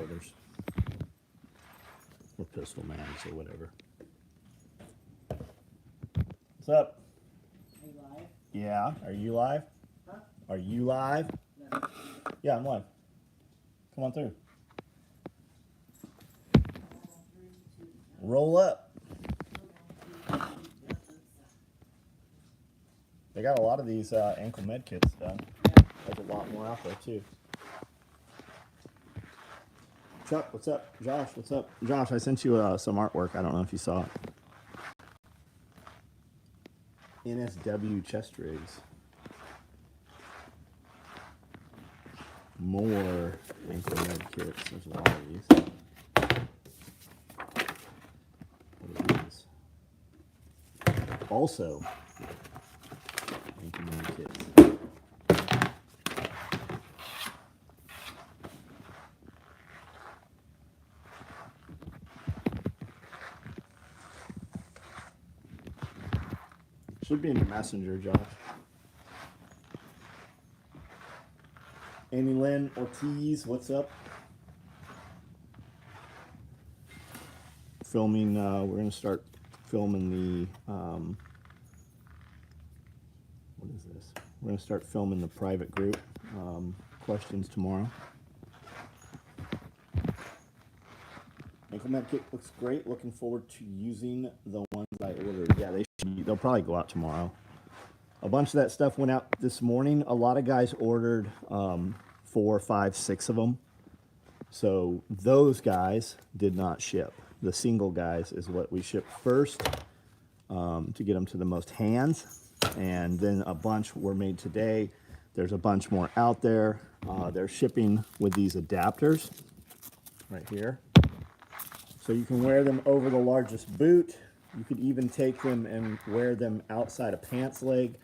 brothers. Or pistol mags or whatever. What's up? Are you live? Yeah. Are you live? Huh? Are you live? No. Yeah, I'm live. Come on through. Roll up. They got a lot of these ankle med kits done. There's a lot more out there too. Chuck, what's up? Josh, what's up? Josh, I sent you some artwork. I don't know if you saw it. NSW chest rigs. More ankle med kits. There's a lot of these. What are these? Also, ankle med kits. Should be in your messenger, Josh. Amy Lynn Ortiz, what's up? Filming, we're going to start filming the, what is this? We're going to start filming the private group questions tomorrow. Ankle med kit looks great. Looking forward to using the ones I ordered. Yeah, they'll probably go out tomorrow. A bunch of that stuff went out this morning. A lot of guys ordered 4, 5, 6 of them. So those guys did not ship. The single guys is what we ship first to get them to the most hands. And then a bunch were made today. There's a bunch more out there. They're shipping with these adapters right here. So you can wear them over the largest boot. You could even take them and wear them outside a pants leg,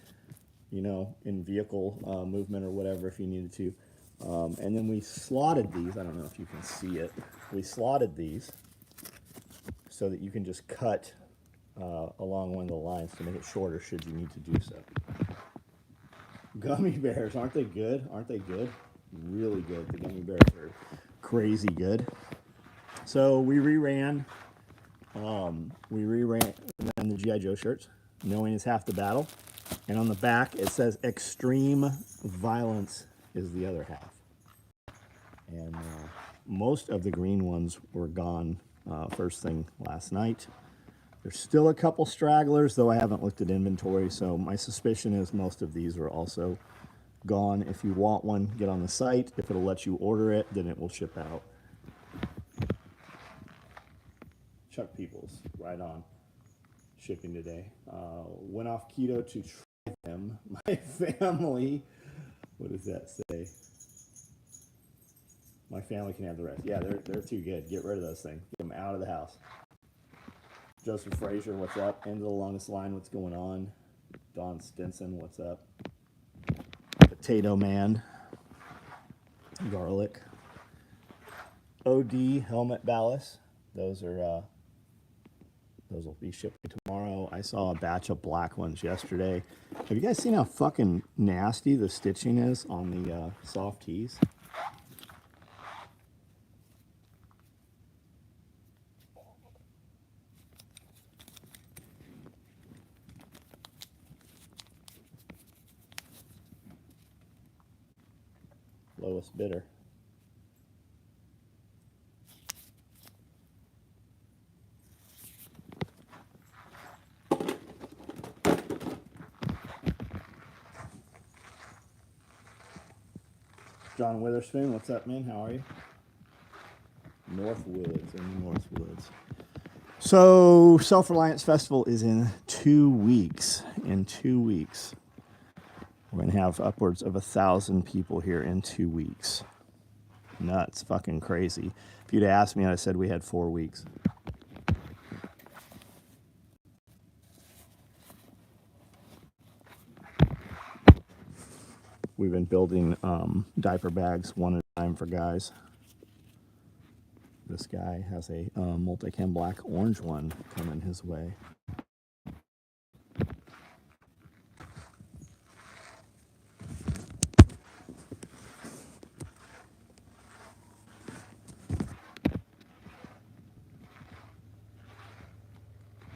you know, in vehicle movement or whatever if you needed to. And then we slotted these. I don't know if you can see it. We slotted these so that you can just cut along one of the lines to make it shorter should you need to do so. Gummy bears, aren't they good? Aren't they good? Really good. The gummy bears are crazy good. So we reran the G.I. Joe shirts. Knowing is half the battle. And on the back it says extreme violence is the other half. And most of the green ones were gone first thing last night. There's still a couple stragglers, though I haven't looked at inventory, so my suspicion is most of these are also gone. If you want one, get on the site. If it'll let you order it, then it will ship out. Chuck Peoples, right on. Shipping today. Went off keto to try them. My family, what does that say? My family can have the rest. Yeah, they're too good. Get rid of those things. Get them out of the house. Joseph Frazier, what's up? End of the longest line, what's going on? Don Stinson, what's up? Potato Man. Garlic. OD helmet ballast. Those will be shipping tomorrow. I saw a batch of black ones yesterday. Have you guys seen how fucking nasty the stitching is on the soft tees? Lowest bidder. John Witherspoon, what's up, man? How are you? Northwoods, in Northwoods. So, Self-Reliance Festival is in 2 weeks. In 2 weeks. We're going to have upwards of 1,000 people here in 2 weeks. Nuts, fucking crazy. If you'd asked me, I'd have said we had 4 weeks. We've been building diaper bags one at a time for guys. This guy has a multicam black orange one coming his way.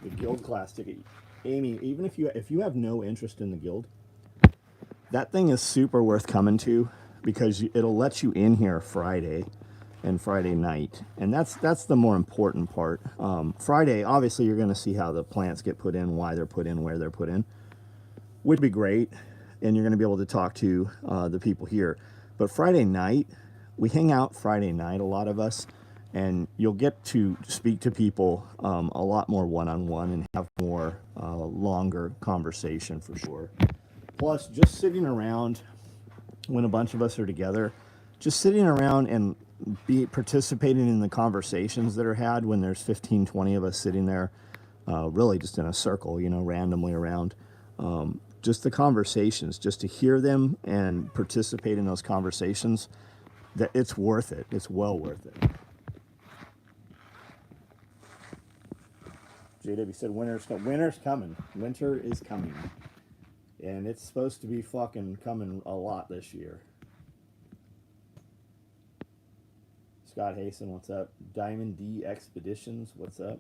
the guild class ticket. Amy, even if you have no interest in the guild, that thing is super worth coming to, because it'll let you in here Friday and Friday night, and that's the more important part. Friday, obviously, you're going to see how the plants get put in, why they're put in, where they're put in, which would be great, and you're going to be able to talk to the people here. But Friday night, we hang out Friday night, a lot of us, and you'll get to speak to people a lot more one-on-one and have more longer conversation for sure. Plus, just sitting around when a bunch of us are together, just sitting around and participating in the conversations that are had when there's 15, 20 of us sitting there, really just in a circle, you know, randomly around. Just the conversations, just to hear them and participate in those conversations, that it's worth it. It's well worth it. JW said winter's coming. Winter is coming. And it's supposed to be fucking coming a lot this year. Scott Hasten, what's up? Diamond D Expeditions, what's up?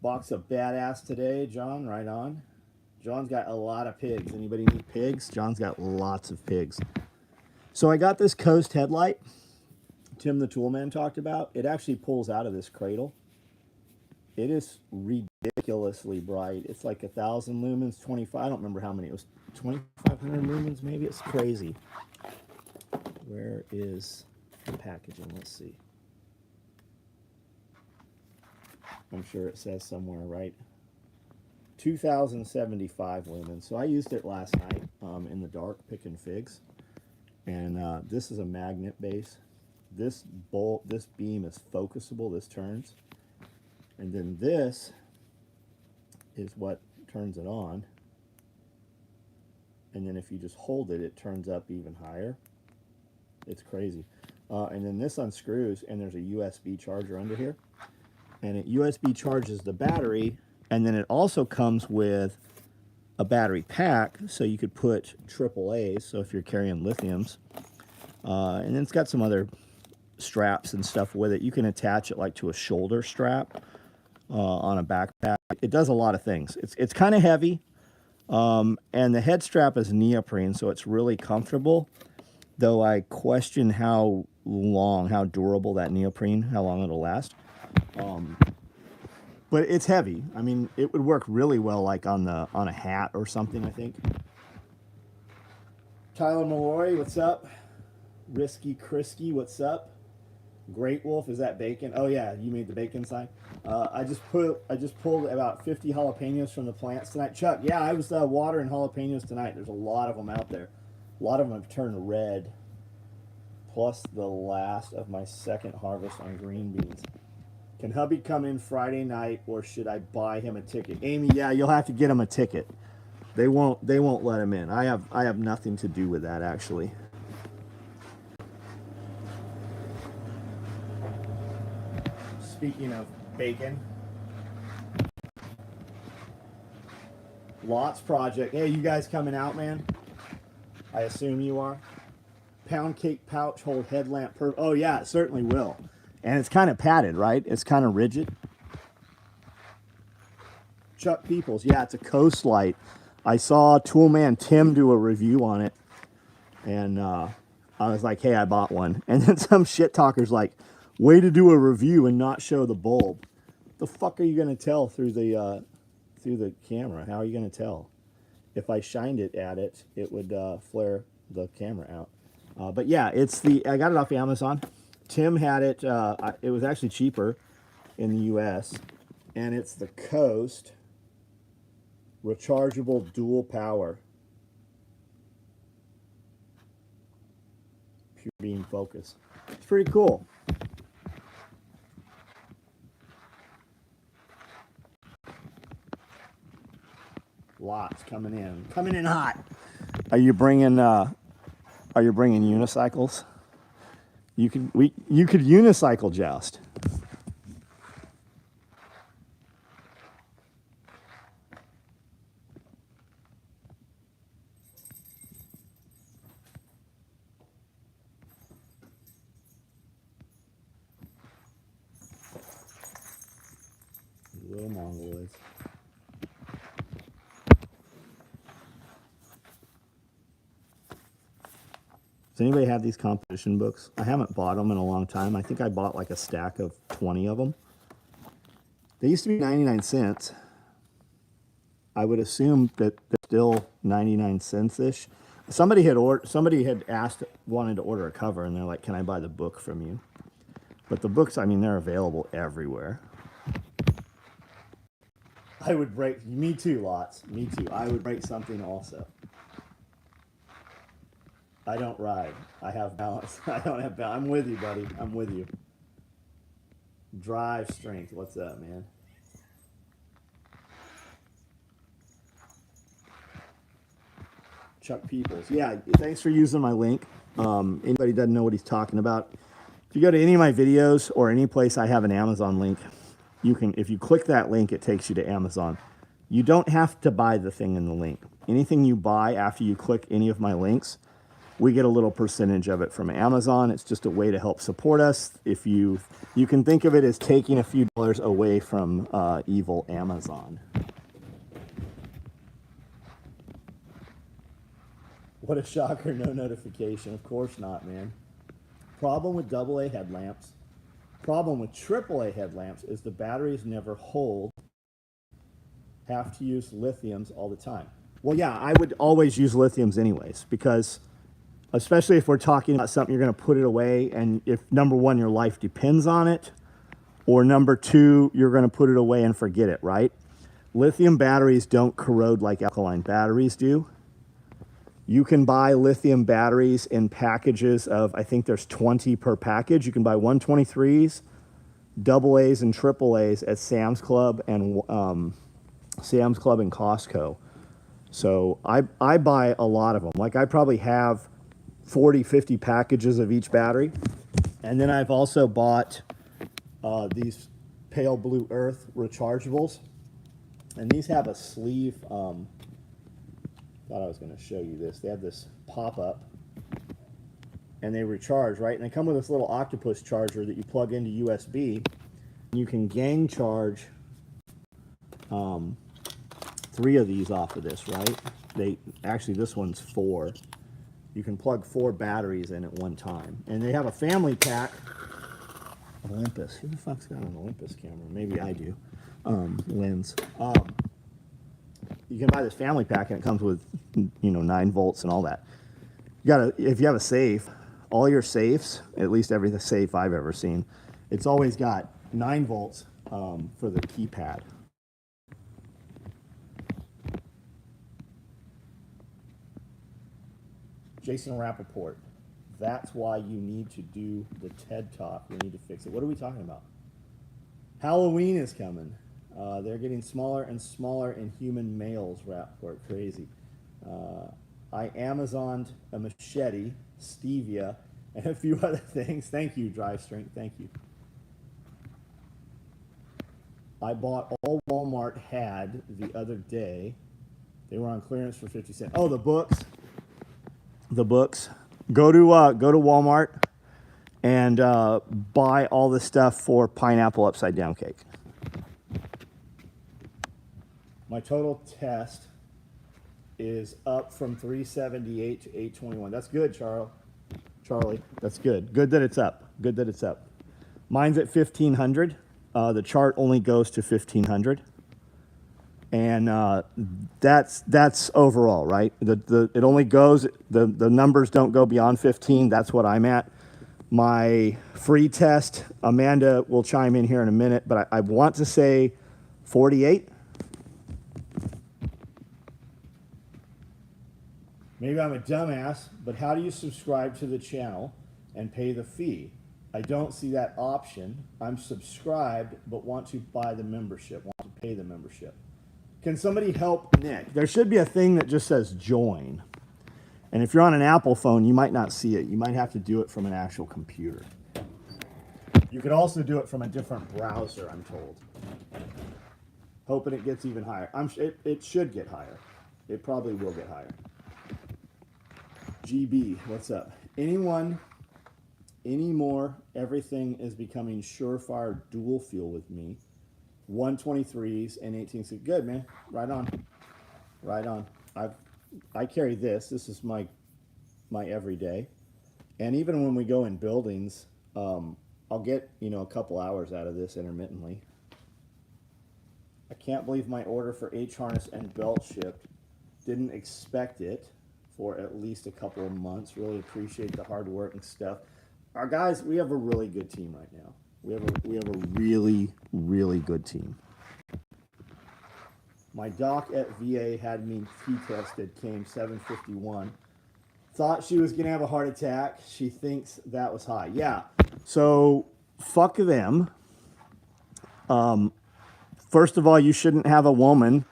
Box of badass today, John, right on. John's got a lot of pigs. Anybody need pigs? John's got lots of pigs. So I got this Coast headlight Tim the Toolman talked about. It actually pulls out of this cradle. It is ridiculously bright. It's like 1,000 lumens, 25. I don't remember how many. It was 2,500 lumens, maybe. It's crazy. Where is the packaging? Let's see. I'm sure it says somewhere, right? 2,075 lumens. So I used it last night in the dark picking figs. And this is a magnet base. This beam is focusable. This turns. And then this is what turns it on. And then if you just hold it, it turns up even higher. It's crazy. And then this unscrews, and there's a USB charger under here. And it USB charges the battery, and then it also comes with a battery pack, so you could put AAAs, so if you're carrying lithiums. And then it's got some other straps and stuff with it. You can attach it like to a shoulder strap on a backpack. It does a lot of things. It's kind of heavy, and the head strap is neoprene, so it's really comfortable, though I question how durable that neoprene, how long it'll last. But it's heavy. I mean, it would work really well like on a hat or something, I think. Tyler Malloy, what's up? Risky Krisky, what's up? Great Wolf, is that bacon? Oh yeah, you made the bacon sign. I just pulled about 50 jalapenos from the plants tonight. Chuck, yeah, I was watering jalapenos tonight. There's a lot of them out there. A lot of them have turned red. Plus the last of my second harvest on green beans. Can hubby come in Friday night, or should I buy him a ticket? Amy, yeah, you'll have to get him a ticket. They won't let him in. I have nothing to do with that, actually. Speaking of bacon, Lots Project. Hey, you guys coming out, man? I assume you are. Pound cake pouch hold headlamp per. Oh yeah, it certainly will. And it's kind of padded, right? It's kind of rigid. Chuck Peoples, yeah, it's a Coast light. I saw Toolman Tim do a review on it, and I was like, hey, I bought one. And then some shit talker's like, way to do a review and not show the bulb. The fuck are you gonna tell through the camera? How are you gonna tell? If I shined it at it, it would flare the camera out. But yeah, I got it off Amazon. Tim had it. It was actually cheaper in the U.S. and it's the Coast rechargeable dual power pure beam focus. It's pretty cool. Lots coming in hot. Are you bringing unicycles? You could unicycle joust. Little mongoloids. Does anybody have these composition books? I haven't bought them in a long time. I think I bought like a stack of 20 of them. They used to be 99 cents. I would assume that they're still 99 cents-ish. Somebody had wanted to order a cover, and they're like, "Can I buy the book from you?" But the books, I mean, they're available everywhere. I would break, me too, Lots. Me too. I would break something also. I don't ride. I have balance. I don't have balance. I'm with you, buddy. I'm with you. Drive strength. What's up, man? Chuck Peoples. Yeah, thanks for using my link. Anybody doesn't know what he's talking about, if you go to any of my videos or any place I have an Amazon link, you can, if you click that link, it takes you to Amazon. You don't have to buy the thing in the link. Anything you buy after you click any of my links, we get a little percentage of it from Amazon. It's just a way to help support us. If you can think of it as taking a few dollars away from evil Amazon. What a shocker, no notification. Of course not, man. Problem with AA headlamps. Problem with AAA headlamps is the batteries never hold. Have to use lithiums all the time. Well, yeah, I would always use lithiums anyways, because especially if we're talking about something you're going to put it away, and if number one, your life depends on it, or number two, you're going to put it away and forget it, right? Lithium batteries don't corrode like alkaline batteries do. You can buy lithium batteries in packages of, I think there's 20 per package. You can buy 123s, AA's and AAA's at Sam's Club and Costco. So I buy a lot of them. Like I probably have 40, 50 packages of each battery. And then I've also bought these Pale Blue Earth rechargeables. And these have a sleeve, thought I was going to show you this. They have this pop-up, and they recharge, right? And they come with this little octopus charger that you plug into USB. You can gang charge 3 of these off of this, right? Actually, this one's 4. You can plug 4 batteries in at one time. And they have a family pack. Olympus. Who the fuck's got an Olympus camera? Maybe I do. Lens. You can buy this family pack, and it comes with, 9 volts and all that. If you have a safe, all your safes, at least every safe I've ever seen, it's always got 9 volts for the keypad. Jason Rappaport, that's why you need to do the TED Talk. We need to fix it. What are we talking about? Halloween is coming. They're getting smaller and smaller in human males, Rappaport. Crazy. I Amazoned a machete, stevia, and a few other things. Thank you, Drive Strength. Thank you. I bought all Walmart had the other day. They were on clearance for 50 cents. Oh, the books. The books. Go to Walmart and buy all the stuff for pineapple upside down cake. My total test is up from 378 to 821. That's good, Charlie. That's good. Good that it's up. Good that it's up. Mine's at 1500. The chart only goes to 1500. And that's overall, right? It only goes, the numbers don't go beyond 15. That's what I'm at. My free test, Amanda will chime in here in a minute, but I want to say 48. Maybe I'm a dumbass, but how do you subscribe to the channel and pay the fee? I don't see that option. I'm subscribed, but want to buy the membership, want to pay the membership. Can somebody help Nick? There should be a thing that just says join. And if you're on an Apple phone, you might not see it. You might have to do it from an actual computer. You could also do it from a different browser, I'm told. Hoping it gets even higher. It should get higher. It probably will get higher. GB, what's up? Anyone, anymore, everything is becoming surefire dual fuel with me. 123s and 18s. Good, man. Right on. Right on. I carry this. This is my everyday. And even when we go in buildings, I'll get, a couple hours out of this intermittently. I can't believe my order for H harness and belt shipped. Didn't expect it for at least a couple of months. Really appreciate the hard work and stuff. Our guys, we have a really good team right now. We have a really, really good team. My doc at VA had me T-tested, came 751. Thought she was going to have a heart attack. She thinks that was high. Yeah, so fuck them. First of all, you shouldn't have a woman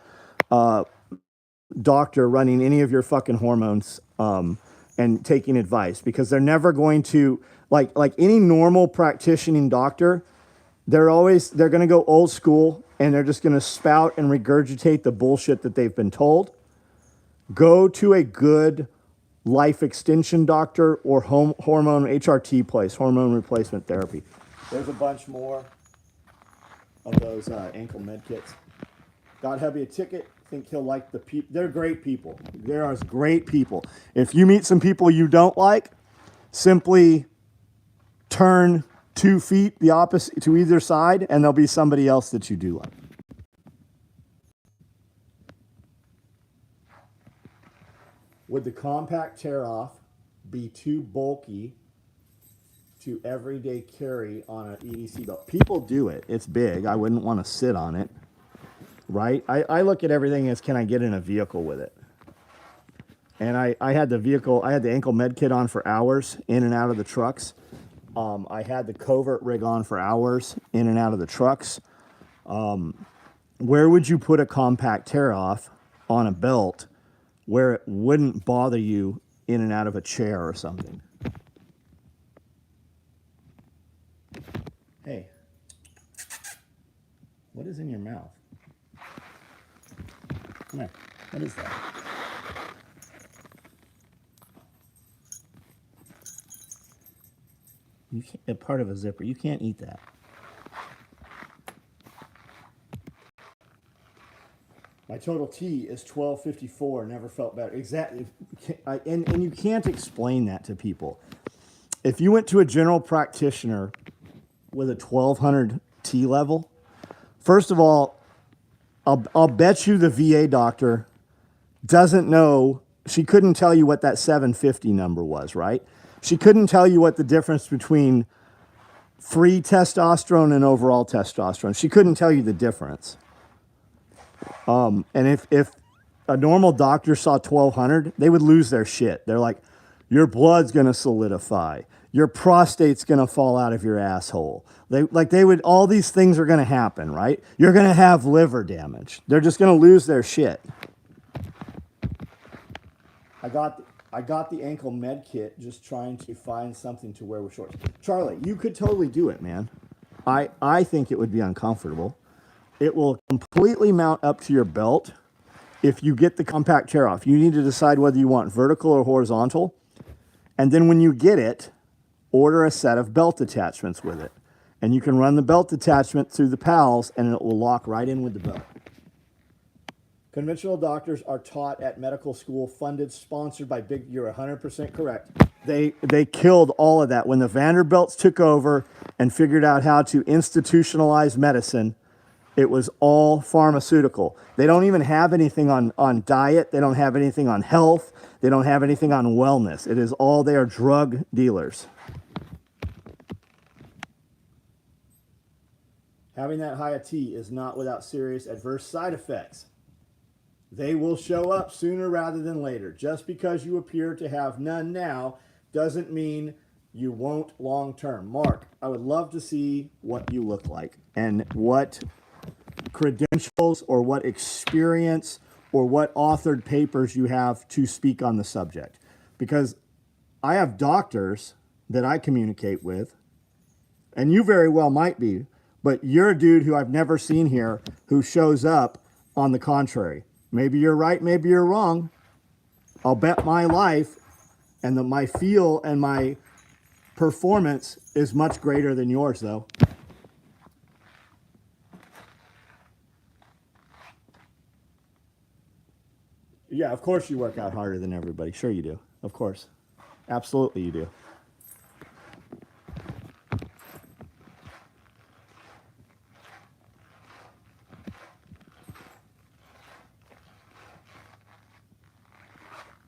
doctor running any of your fucking hormones and taking advice, because they're never going to, like any normal practicing doctor, they're going to go old school and they're just going to spout and regurgitate the bullshit that they've been told. Go to a good life extension doctor or hormone HRT place, hormone replacement therapy. There's a bunch more of those ankle med kits. Got Hubby a ticket. Think he'll like the people. They're great people. They are great people. If you meet some people you don't like, simply turn 2 feet the opposite to either side, and there'll be somebody else that you do like. Would the compact tear off be too bulky to everyday carry on an EDC belt? People do it. It's big. I wouldn't want to sit on it. Right? I look at everything as, can I get in a vehicle with it? And I had the ankle med kit on for hours in and out of the trucks. I had the covert rig on for hours in and out of the trucks. Where would you put a compact tear off on a belt where it wouldn't bother you in and out of a chair or something? Hey, what is in your mouth? Come here. What is that? You can't, a part of a zipper. You can't eat that. My total T is 1254. Never felt better. Exactly. And you can't explain that to people. If you went to a general practitioner with a 1200 T level, first of all, I'll bet you the VA doctor doesn't know. She couldn't tell you what that 750 number was, right? She couldn't tell you what the difference between free testosterone and overall testosterone. She couldn't tell you the difference. And if a normal doctor saw 1200, they would lose their shit. They're like, your blood's going to solidify. Your prostate's going to fall out of your asshole. All these things are going to happen, right? You're going to have liver damage. They're just going to lose their shit. I got the ankle med kit just trying to find something to wear with shorts. Charlie, you could totally do it, man. I think it would be uncomfortable. It will completely mount up to your belt if you get the compact tear off. You need to decide whether you want vertical or horizontal. And then when you get it, order a set of belt attachments with it. And you can run the belt attachment through the PALs and it will lock right in with the belt. Conventional doctors are taught at medical school, funded, sponsored by big, you're 100% correct. They killed all of that. When the Vanderbilts took over and figured out how to institutionalize medicine, it was all pharmaceutical. They don't even have anything on diet. They don't have anything on health. They don't have anything on wellness. It is all, they are drug dealers. Having that high a T is not without serious adverse side effects. They will show up sooner rather than later. Just because you appear to have none now doesn't mean you won't long term. Mark, I would love to see what you look like and what credentials or what experience or what authored papers you have to speak on the subject. Because I have doctors that I communicate with, and you very well might be, but you're a dude who I've never seen here who shows up on the contrary. Maybe you're right, maybe you're wrong. I'll bet my life and my feel and my performance is much greater than yours, though. Yeah, of course you work out harder than everybody. Sure you do. Of course. Absolutely you do.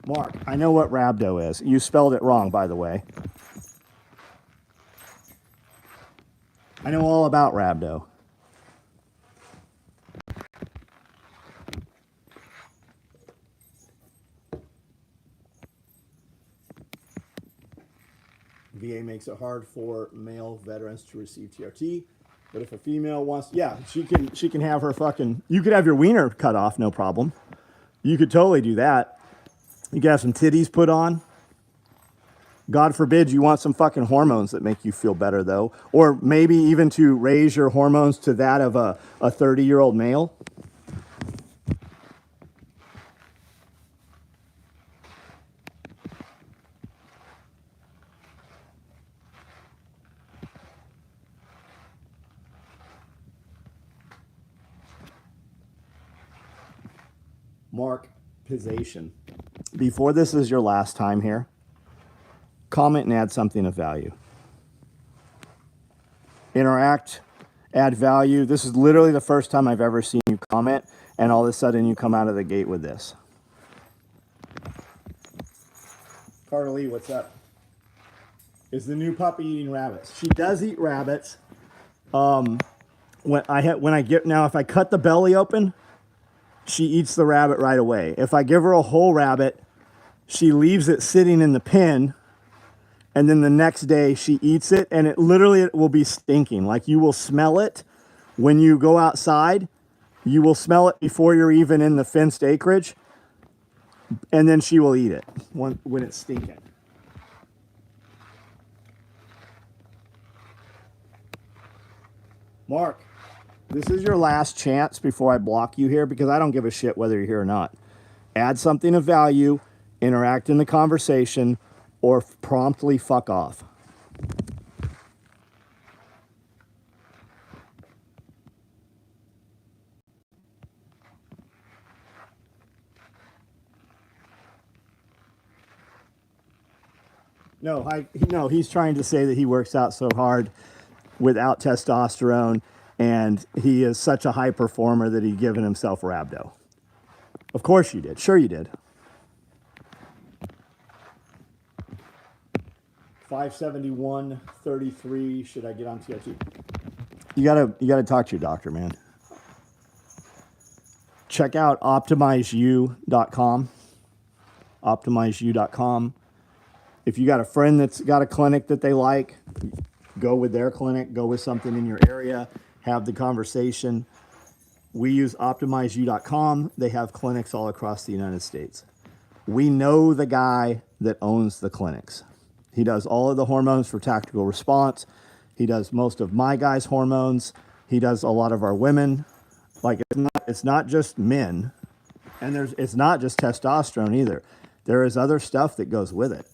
Mark, I know what rhabdo is. You spelled it wrong, by the way. I know all about rhabdo. VA makes it hard for male veterans to receive TRT, but if a female wants, yeah, she can have her fucking. You could have your wiener cut off, no problem. You could totally do that. You could have some titties put on. God forbid you want some fucking hormones that make you feel better, though, or maybe even to raise your hormones to that of a 30-year-old male. Mark Pizzation. Before this is your last time here, comment and add something of value. Interact, add value. This is literally the first time I've ever seen you comment, and all of a sudden you come out of the gate with this. Carter Lee, what's up? Is the new puppy eating rabbits? She does eat rabbits. If I cut the belly open, she eats the rabbit right away. If I give her a whole rabbit, she leaves it sitting in the pen, and then the next day she eats it, and it will be stinking. Like, you will smell it when you go outside. You will smell it before you're even in the fenced acreage, and then she will eat it when it's stinking. Mark, this is your last chance before I block you here, because I don't give a shit whether you're here or not. Add something of value, interact in the conversation, or promptly fuck off. No, he's trying to say that he works out so hard without testosterone, and he is such a high performer that he's given himself rhabdo. Of course you did. Sure you did. 571.33. Should I get on TRT? You gotta talk to your doctor, man. Check out optimizeu.com. Optimizeu.com. If you got a friend that's got a clinic that they like, go with their clinic, go with something in your area, have the conversation. We use optimizeu.com. They have clinics all across the United States. We know the guy that owns the clinics. He does all of the hormones for tactical response. He does most of my guys' hormones. He does a lot of our women. Like, it's not just men, and it's not just testosterone either. There is other stuff that goes with it.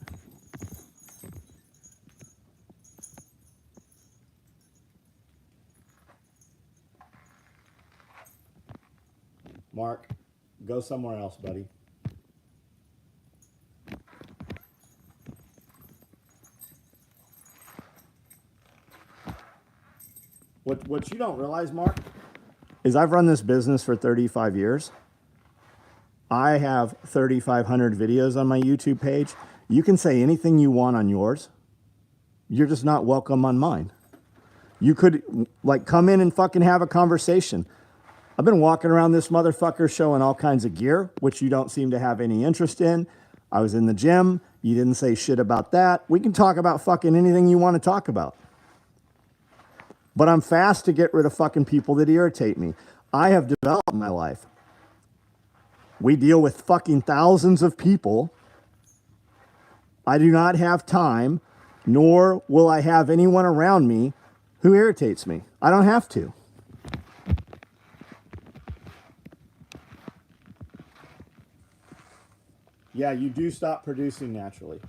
Mark, go somewhere else, buddy. What you don't realize, Mark, is I've run this business for 35 years. I have 3,500 videos on my YouTube page. You can say anything you want on yours. You're just not welcome on mine. You could, like, come in and fucking have a conversation. I've been walking around this motherfucker showing all kinds of gear, which you don't seem to have any interest in. I was in the gym. You didn't say shit about that. We can talk about fucking anything you want to talk about. But I'm fast to get rid of fucking people that irritate me. I have developed my life. We deal with fucking thousands of people. I do not have time, nor will I have anyone around me who irritates me. I don't have to. Yeah, you do stop producing naturally.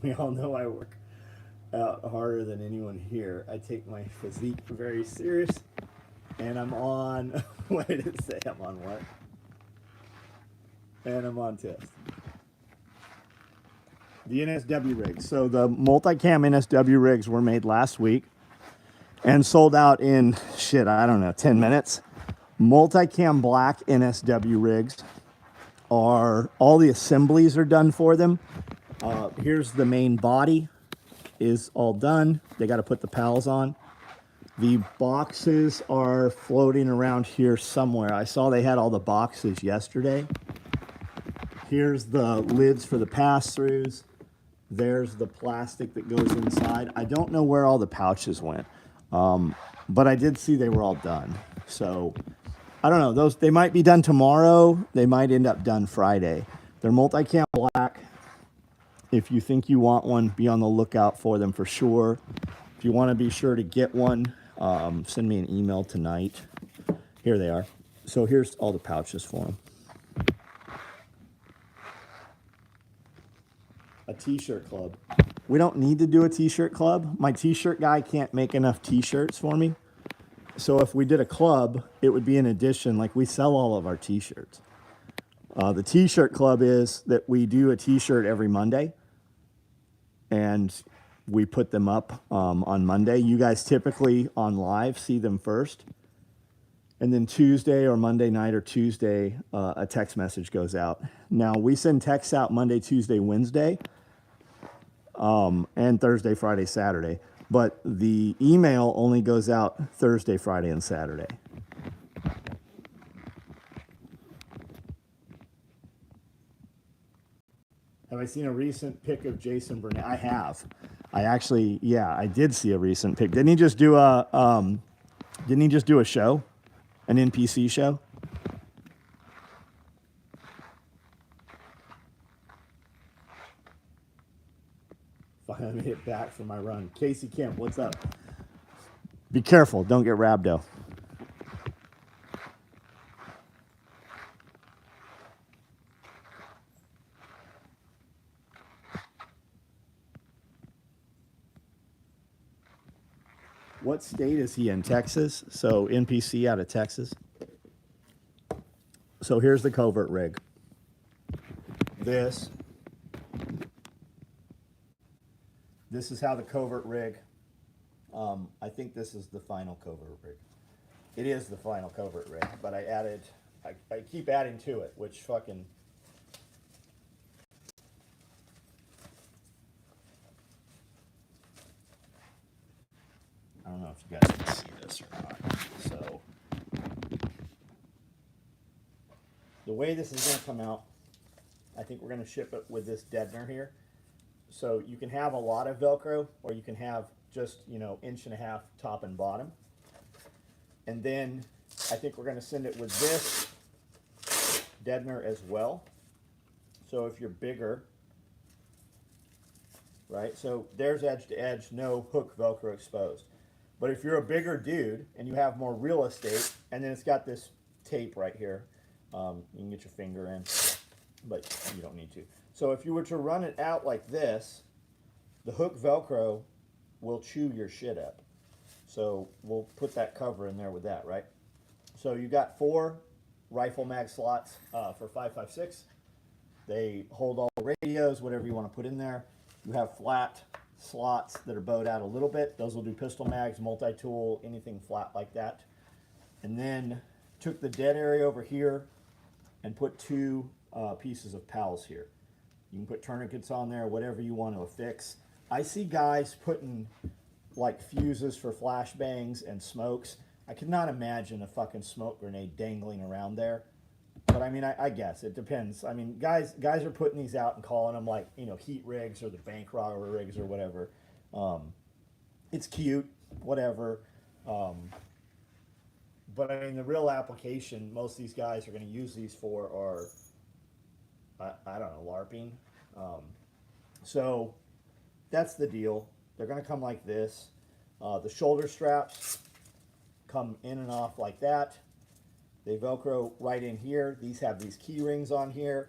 We all know I work out harder than anyone here. I take my physique very serious, and I'm on. What did it say? I'm on what? And I'm on test. The NSW rigs. So the multicam NSW rigs were made last week and sold out in I don't know, 10 minutes. Multicam black NSW rigs are, all the assemblies are done for them. Here's the main body is all done. They got to put the pals on. The boxes are floating around here somewhere. I saw they had all the boxes yesterday. Here's the lids for the pass-throughs. There's the plastic that goes inside. I don't know where all the pouches went, but I did see they were all done. So I don't know. They might be done tomorrow. They might end up done Friday. They're multicam black. If you think you want one, be on the lookout for them for sure. If you want to be sure to get one, send me an email tonight. Here they are. So here's all the pouches for them. A t-shirt club. We don't need to do a t-shirt club. My t-shirt guy can't make enough t-shirts for me. So if we did a club, it would be an addition. Like, we sell all of our t-shirts. The t-shirt club is that we do a t-shirt every Monday, and we put them up on Monday. You guys typically on live see them first, and then Tuesday or Monday night or Tuesday, a text message goes out. Now, we send texts out Monday, Tuesday, Wednesday, and Thursday, Friday, Saturday. But the email only goes out Thursday, Friday, and Saturday. Have I seen a recent pic of Jason Burnett? I have. I did see a recent pic. Didn't he just do a show? An NPC show? Finally made it back from my run. Casey Kemp, what's up? Be careful, don't get rhabdo. What state is he in? Texas? So NPC out of Texas. So here's the covert rig. This is how the covert rig, I think this is the final covert rig. It is the final covert rig, but I keep adding to it, which fucking, I don't know if you guys can see this or not. So the way this is going to come out, I think we're going to ship it with this deadener here. So you can have a lot of Velcro, or you can have just, 1.5 inches top and bottom. And then I think we're going to send it with this deadener as well. So if you're bigger, right? So there's edge to edge, no hook Velcro exposed. But if you're a bigger dude and you have more real estate, and then it's got this tape right here, you can get your finger in, but you don't need to. So if you were to run it out like this, the hook Velcro will chew your shit up. So we'll put that cover in there with that, right? So you got 4 rifle mag slots for 5.56. They hold all the radios, whatever you want to put in there. You have flat slots that are bowed out a little bit. Those will do pistol mags, multi-tool, anything flat like that. And then took the dead area over here and put 2 pieces of pals here. You can put tourniquets on there, whatever you want to affix. I see guys putting like fuses for flashbangs and smokes. I could not imagine a fucking smoke grenade dangling around there. But I mean, I guess it depends. I mean, guys are putting these out and calling them like, heat rigs or the bank robber rigs or whatever. It's cute, whatever. But I mean, the real application most of these guys are going to use these for are, I don't know, LARPing. So that's the deal. They're going to come like this. The shoulder straps come in and off like that. They Velcro right in here. These have these key rings on here.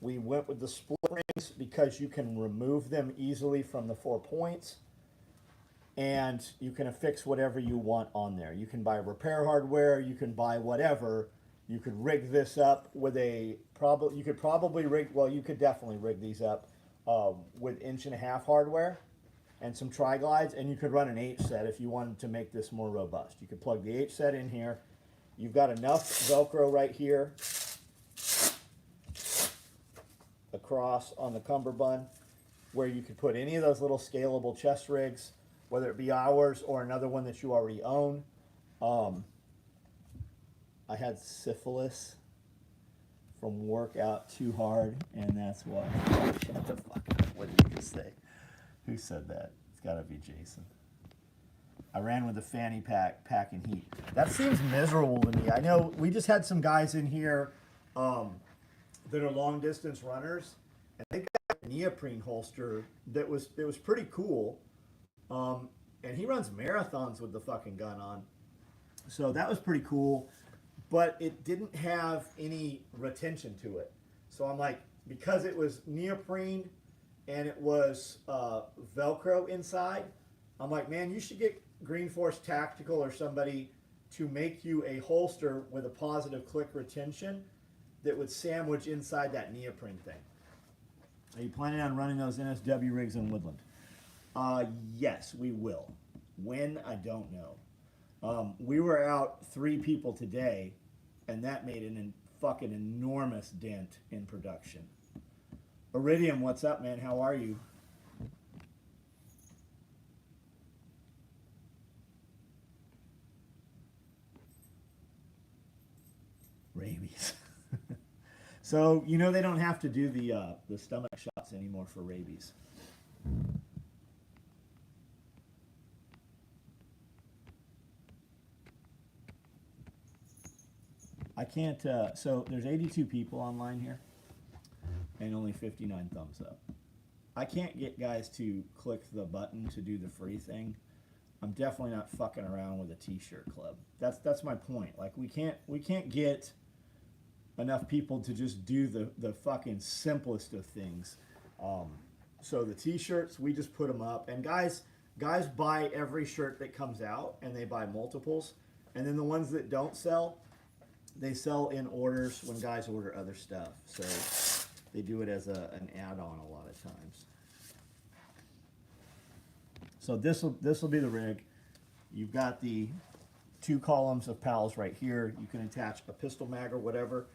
We went with the split rings because you can remove them easily from the 4 points, and you can affix whatever you want on there. You can buy repair hardware, you can buy whatever. You could rig this up with a you could probably rig, well, you could definitely rig these up with 1.5" hardware and some tri-glides, and you could run an H set if you wanted to make this more robust. You could plug the H set in here. You've got enough Velcro right here across on the cummerbund where you could put any of those little scalable chest rigs, whether it be ours or another one that you already own. I had syphilis from work out too hard, and that's why. Shut the fuck up. What did you just say? Who said that? It's got to be Jason. I ran with a fanny pack, packing heat. That seems miserable to me. I know we just had some guys in here that are long distance runners, and they got a neoprene holster that was pretty cool. And he runs marathons with the fucking gun on, so that was pretty cool. But it didn't have any retention to it. So I'm like, because it was neoprene and it was Velcro inside, I'm like, man, you should get Green Force Tactical or somebody to make you a holster with a positive click retention that would sandwich inside that neoprene thing. Are you planning on running those NSW rigs in Woodland? Yes, we will. When, I don't know. We were out 3 people today, and that made an fucking enormous dent in production. Iridium, what's up, man? How are you? Rabies. So, you know they don't have to do the stomach shots anymore for rabies. I can't, so there's 82 people online here and only 59 thumbs up. I can't get guys to click the button to do the free thing. I'm definitely not fucking around with a t-shirt club. That's my point. Like we can't get enough people to just do the fucking simplest of things. So the t-shirts, we just put them up, and guys buy every shirt that comes out, and they buy multiples, and then the ones that don't sell, they sell in orders when guys order other stuff. So they do it as an add-on a lot of times. So this will be the rig. You've got the 2 columns of pals right here. You can attach a pistol mag or whatever,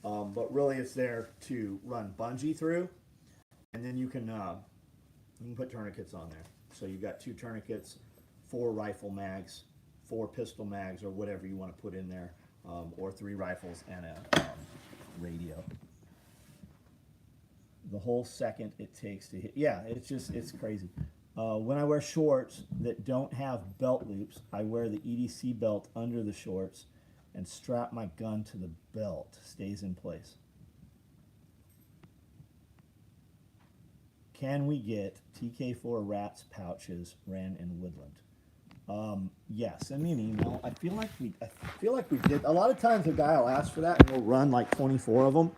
but really it's there to run bungee through, and then you can put tourniquets on there. So you've got 2 tourniquets, 4 rifle mags, 4 pistol mags, or whatever you want to put in there. Or 3 rifles and a radio. The whole second it takes to hit. Yeah, it's crazy. When I wear shorts that don't have belt loops, I wear the EDC belt under the shorts and strap my gun to the belt. Stays in place. Can we get TK4 Rats pouches ran in Woodland? Yeah, send me an email. I feel like we did. A lot of times a guy will ask for that and we'll run like 24 of them.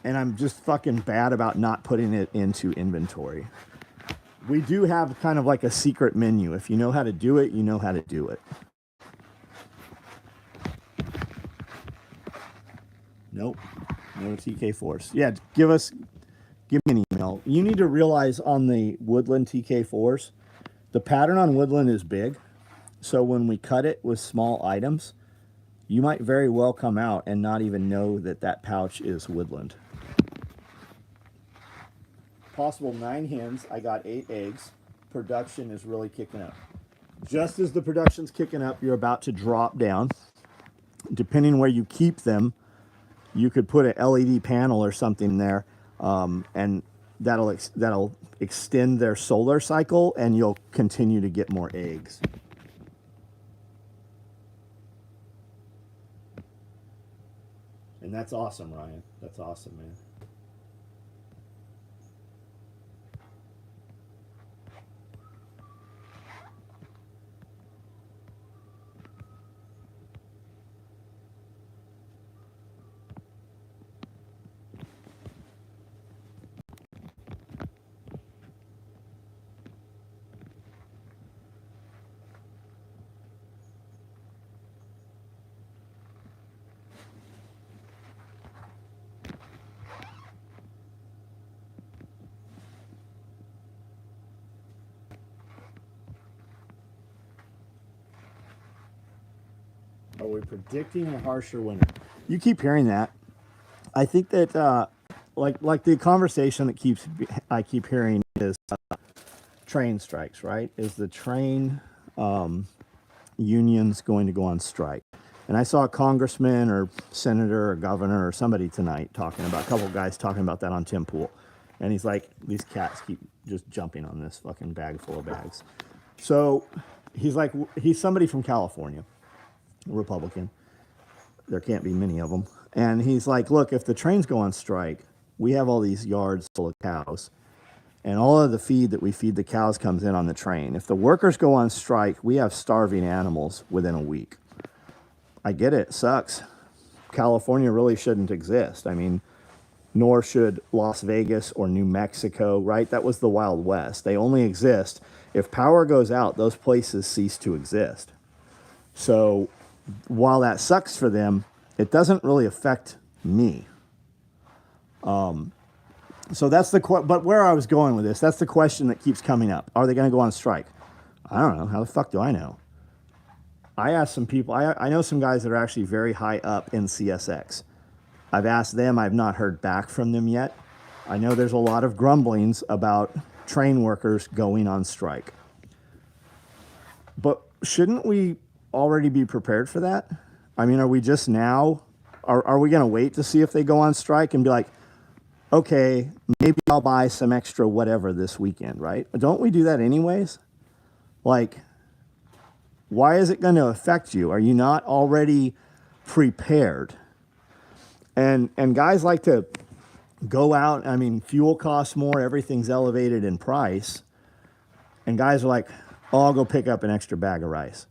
And I'm just fucking bad about not putting it into inventory. We do have kind of like a secret menu. If you know how to do it, you know how to do it. Nope. No TK4s. Yeah, give me an email. You need to realize on the Woodland TK4s, the pattern on Woodland is big, so when we cut it with small items, you might very well come out and not even know that pouch is Woodland. Possible 9 hens, I got 8 eggs. Production is really kicking up. Just as the production's kicking up, you're about to drop down. Depending where you keep them, you could put an LED panel or something there, and that'll extend their solar cycle, and you'll continue to get more eggs. And that's awesome, Ryan. That's awesome, man. Are we predicting a harsher winter? You keep hearing that. I think that like the conversation that I keep hearing is train strikes, right? Is the train unions going to go on strike? And I saw a congressman or senator or governor or somebody tonight talking about, a couple of guys talking about that on Tim Pool. And he's like, these cats keep just jumping on this fucking bag full of bags. So he's like, he's somebody from California, a Republican. There can't be many of them. And he's like, look, if the trains go on strike, we have all these yards full of cows. And all of the feed that we feed the cows comes in on the train. If the workers go on strike, we have starving animals within a week. I get it. It sucks. California really shouldn't exist. I mean, nor should Las Vegas or New Mexico, right? That was the Wild West. They only exist. If power goes out, those places cease to exist. So while that sucks for them, it doesn't really affect me. So that's but where I was going with this, that's the question that keeps coming up. Are they going to go on strike? I don't know. How the fuck do I know? I asked some people, I know some guys that are actually very high up in CSX. I've asked them, I've not heard back from them yet. I know there's a lot of grumblings about train workers going on strike. But shouldn't we already be prepared for that? I mean, are we just now, are we going to wait to see if they go on strike and be like, okay, maybe I'll buy some extra whatever this weekend, right? Don't we do that anyways? Like, why is it going to affect you? Are you not already prepared? And guys like to go out. I mean, fuel costs more. Everything's elevated in price. And guys are like, oh, I'll go pick up an extra bag of rice.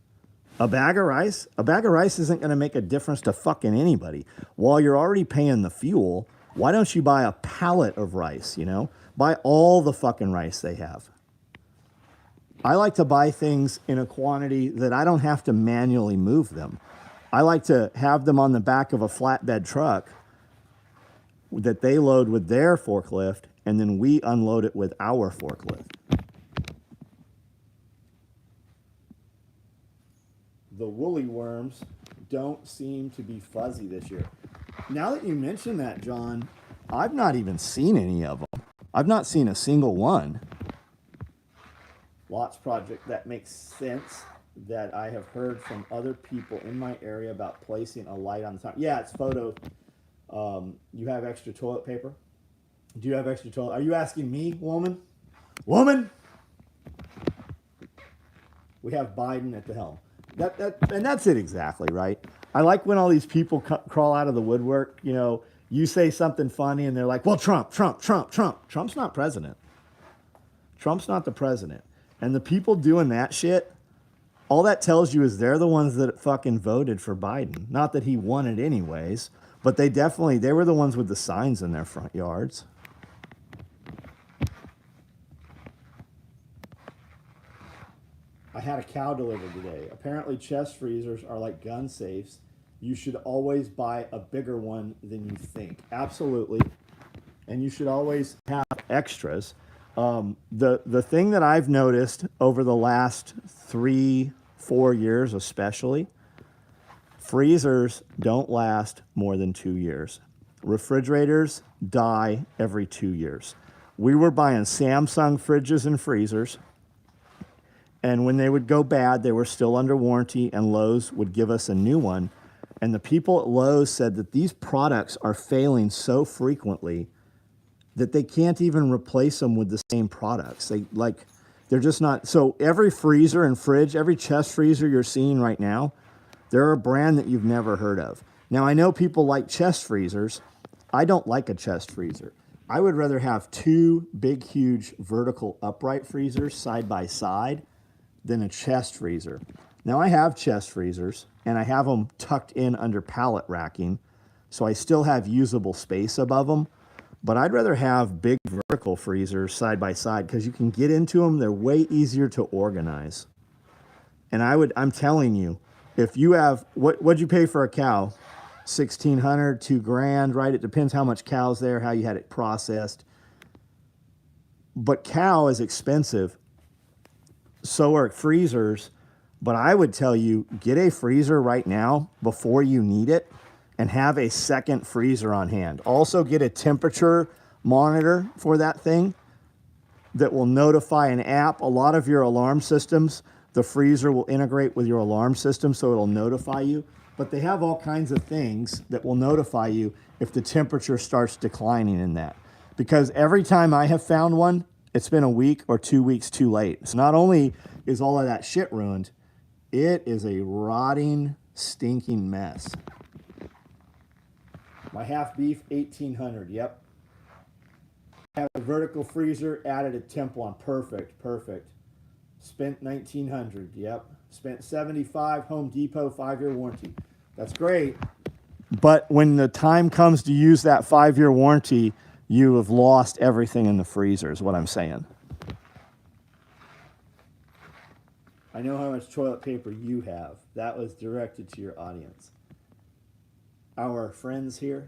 A bag of rice? A bag of rice isn't going to make a difference to fucking anybody. While you're already paying the fuel, why don't you buy a pallet of rice, you know? Buy all the fucking rice they have. I like to buy things in a quantity that I don't have to manually move them. I like to have them on the back of a flatbed truck that they load with their forklift, and then we unload it with our forklift. The woolly worms don't seem to be fuzzy this year. Now that you mention that, John, I've not even seen any of them. I've not seen a single one. Lots project, that makes sense, that I have heard from other people in my area about placing a light on the top. Yeah, it's photo. You have extra toilet paper? Do you have extra toilet? Are you asking me, woman? Woman? We have Biden at the helm. And that's it exactly, right? I like when all these people crawl out of the woodwork. You know, you say something funny and they're like, well, Trump. Trump's not president. Trump's not the president. And the people doing that shit, all that tells you is they're the ones that fucking voted for Biden. Not that he won it anyways, but they were the ones with the signs in their front yards. I had a cow delivered today. Apparently chest freezers are like gun safes. You should always buy a bigger one than you think. Absolutely. And you should always have extras. The thing that I've noticed over the last 3-4 years especially, freezers don't last more than 2 years. Refrigerators die every 2 years. We were buying Samsung fridges and freezers, and when they would go bad, they were still under warranty, and Lowe's would give us a new one. And the people at Lowe's said that these products are failing so frequently that they can't even replace them with the same products. They're just not. So every freezer and fridge, every chest freezer you're seeing right now, they're a brand that you've never heard of. Now, I know people like chest freezers. I don't like a chest freezer. I would rather have 2 big, huge vertical upright freezers side by side than a chest freezer. Now, I have chest freezers, and I have them tucked in under pallet racking, so I still have usable space above them. But I'd rather have big vertical freezers side by side because you can get into them. They're way easier to organize. And I'm telling you, if you have, what'd you pay for a cow? $1,600, $2,000, right? It depends how much cow's there, how you had it processed. But cow is expensive. So are freezers. But I would tell you, get a freezer right now before you need it and have a second freezer on hand. Also get a temperature monitor for that thing that will notify an app. A lot of your alarm systems, the freezer will integrate with your alarm system, so it'll notify you. But they have all kinds of things that will notify you if the temperature starts declining in that. Because every time I have found one, it's been a week or 2 weeks too late. So not only is all of that shit ruined, it is a rotting, stinking mess. My half beef, 1800. Yep. Have a vertical freezer, added a temp one. Perfect, perfect. Spent 1900. Yep. Spent 75. Home Depot 5-year warranty. That's great. But when the time comes to use that 5-year warranty, you have lost everything in the freezer, is what I'm saying. I know how much toilet paper you have. That was directed to your audience. Our friends here,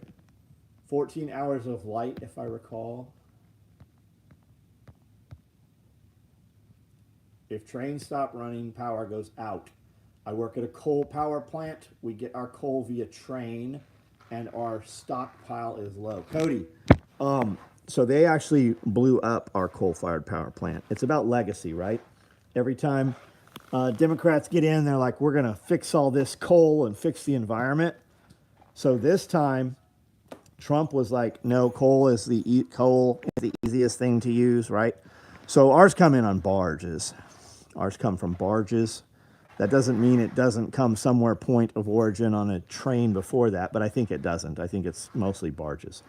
14 hours of light, if I recall. If trains stop running, power goes out. I work at a coal power plant. We get our coal via train, and our stockpile is low. Cody, so they actually blew up our coal-fired power plant. It's about legacy, right? Every time Democrats get in, they're like, we're going to fix all this coal and fix the environment. So this time, Trump was like, no, coal is the easiest thing to use, right? So ours come in on barges. Ours come from barges. That doesn't mean it doesn't come somewhere point of origin on a train before that, but I think it doesn't. I think it's mostly barges.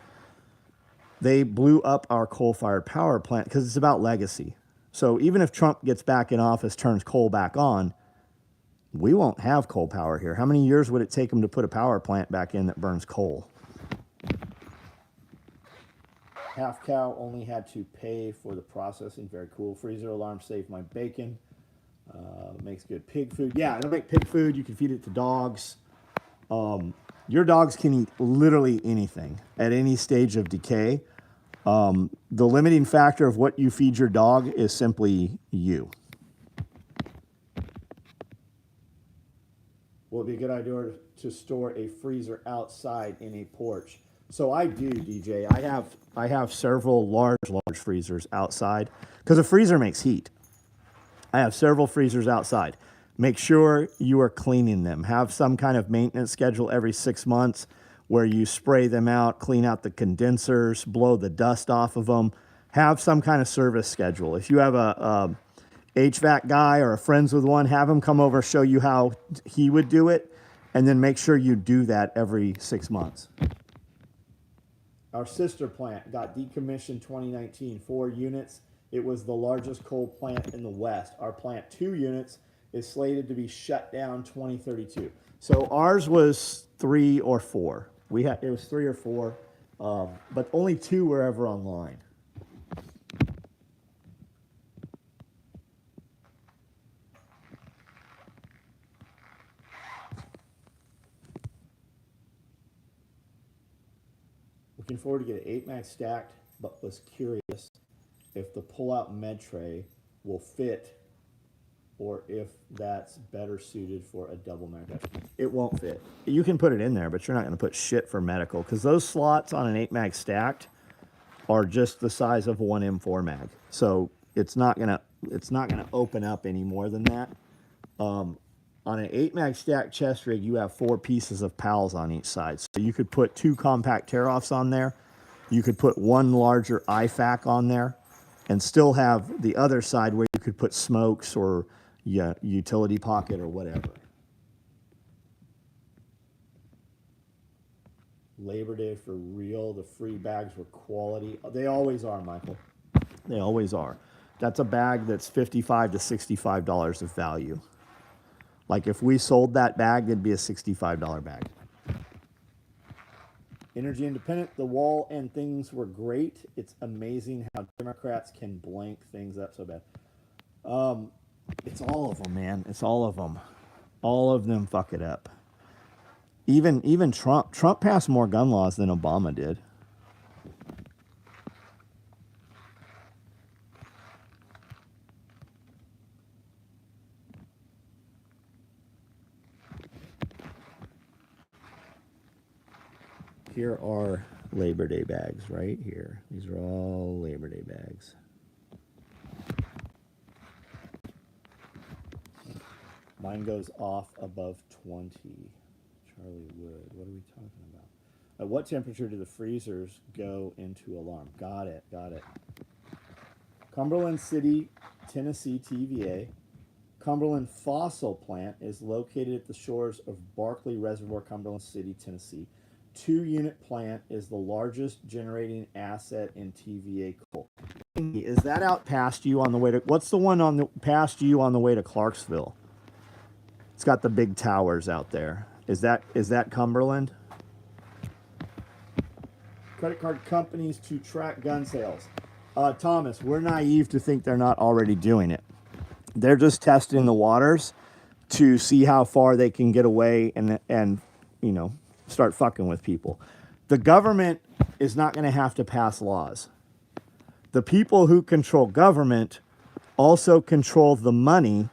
They blew up our coal-fired power plant because it's about legacy. So even if Trump gets back in office, turns coal back on, we won't have coal power here. How many years would it take him to put a power plant back in that burns coal? Half cow only had to pay for the processing. Very cool. Freezer alarm saved my bacon. Makes good pig food. Yeah, it'll make pig food. You can feed it to dogs. Your dogs can eat literally anything at any stage of decay. The limiting factor of what you feed your dog is simply you. Will it be a good idea to store a freezer outside in a porch? So I do, DJ. I have several large freezers outside because a freezer makes heat. I have several freezers outside. Make sure you are cleaning them. Have some kind of maintenance schedule every 6 months where you spray them out, clean out the condensers, blow the dust off of them. Have some kind of service schedule. If you have a HVAC guy or a friends with one, have him come over, show you how he would do it, and then make sure you do that every 6 months. Our sister plant got decommissioned 2019, 4 units. It was the largest coal plant in the West. Our plant, 2 units, is slated to be shut down 2032. So ours was 3 or 4. It was 3 or 4, but only 2 were ever online. Looking forward to get an 8-mag stacked, but was curious if the pull-out med tray will fit or if that's better suited for a double mag. It won't fit. You can put it in there, but you're not going to put shit for medical because those slots on an 8-mag stacked are just the size of one M4 mag. So it's not gonna open up any more than that. On an 8-mag stacked chest rig, you have 4 pieces of pals on each side. So you could put 2 compact tear-offs on there. You could put 1 larger IFAC on there and still have the other side where you could put smokes or utility pocket or whatever. Labor Day for real. The free bags were quality. They always are, Michael. They always are. That's a bag that's $55 to $65 of value. Like if we sold that bag, it'd be a $65 bag. Energy independent, the wall and things were great. It's amazing how Democrats can blank things up so bad. It's all of them, man. It's all of them. All of them fuck it up. Even Trump. Trump passed more gun laws than Obama did. Here are Labor Day bags right here. These are all Labor Day bags. Mine goes off above 20. Charlie Wood. What are we talking about? At what temperature do the freezers go into alarm? Got it. Got it. Cumberland City, Tennessee, TVA. Cumberland Fossil Plant is located at the shores of Barkley Reservoir, Cumberland City, Tennessee. 2-unit plant is the largest generating asset in TVA coal. Is that out past you on the way to... What's the one on the past you on the way to Clarksville? It's got the big towers out there. Is that Cumberland? Credit card companies to track gun sales. Thomas, we're naive to think they're not already doing it. They're just testing the waters to see how far they can get away and you know, start fucking with people. The government is not going to have to pass laws. The people who control government also control the money,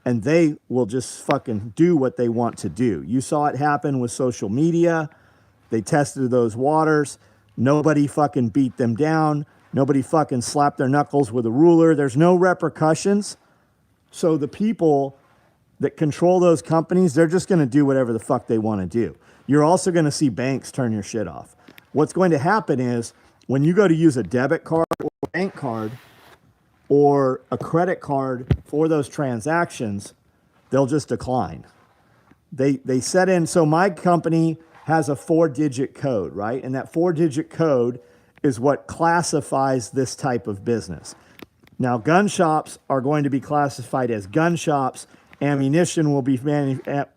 and they will just fucking do what they want to do. You saw it happen with social media. They tested those waters. Nobody fucking beat them down. Nobody fucking slapped their knuckles with a ruler. There's no repercussions. So the people that control those companies, they're just going to do whatever the fuck they want to do. You're also going to see banks turn your shit off. What's going to happen is when you go to use a debit card or a bank card or a credit card for those transactions, they'll just decline. They set in, so my company has a 4-digit code, right? And that 4-digit code is what classifies this type of business. Now, gun shops are going to be classified as gun shops. Ammunition will be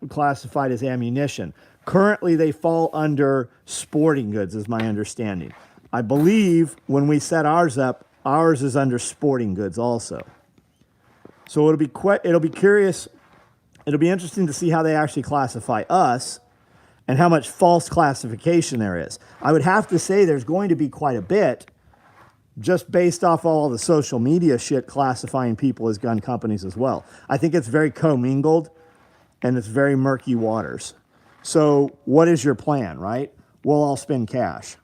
classified as ammunition. Currently, they fall under sporting goods, is my understanding. I believe when we set ours up, ours is under sporting goods also. So it'll be curious. It'll be interesting to see how they actually classify us and how much false classification there is. I would have to say there's going to be quite a bit, just based off all the social media shit classifying people as gun companies as well. I think it's very commingled and it's very murky waters. So what is your plan, right? We'll all spend cash.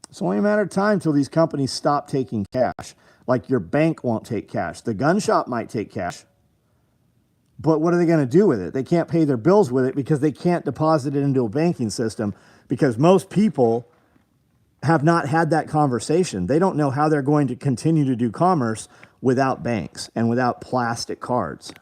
It's only a matter of time till these companies stop taking cash. Like your bank won't take cash. The gun shop might take cash. But what are they going to do with it? They can't pay their bills with it because they can't deposit it into a banking system, because most people have not had that conversation. They don't know how they're going to continue to do commerce without banks and without plastic cards.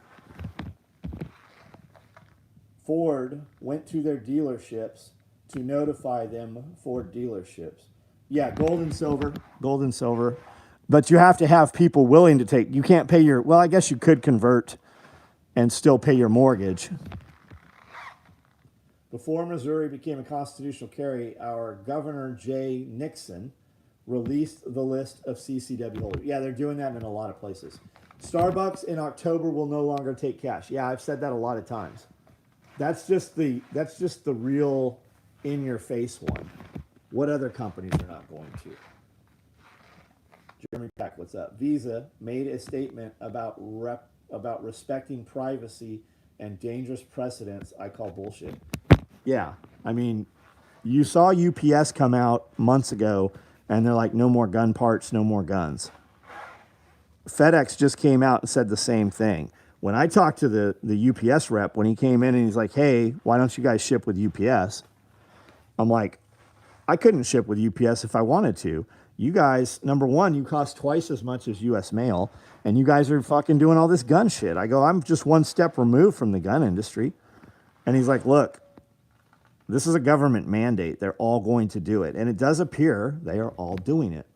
Ford went to their dealerships to notify them, Ford dealerships. Yeah, gold and silver. But you have to have people willing to take, you can't pay your, well, I guess you could convert and still pay your mortgage. Before Missouri became a constitutional carry, our Governor Jay Nixon released the list of CCW holders. Yeah, they're doing that in a lot of places. Starbucks in October will no longer take cash. Yeah, I've said that a lot of times. That's just the real in-your-face one. What other companies are not going to? Jeremy Peck, what's up? Visa made a statement about respecting privacy and dangerous precedents I call bullshit. Yeah, I mean, you saw UPS come out months ago, and they're like, no more gun parts, no more guns. FedEx just came out and said the same thing. When I talked to the UPS rep, when he came in and he's like, hey, why don't you guys ship with UPS? I'm like, I couldn't ship with UPS if I wanted to. You guys, number one, you cost twice as much as US Mail, and you guys are fucking doing all this gun shit. I go, I'm just one step removed from the gun industry. And he's like, look, this is a government mandate. They're all going to do it. And it does appear they are all doing it.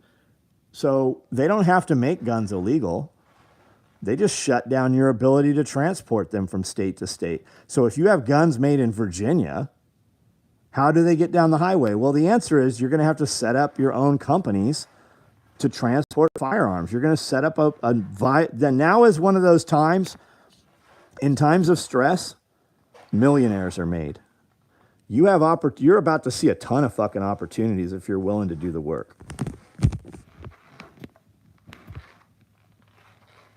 So they don't have to make guns illegal. They just shut down your ability to transport them from state to state. So if you have guns made in Virginia, how do they get down the highway? Well, the answer is you're going to have to set up your own companies to transport firearms. You're going to set up now is one of those times, in times of stress, millionaires are made. You're about to see a ton of fucking opportunities if you're willing to do the work.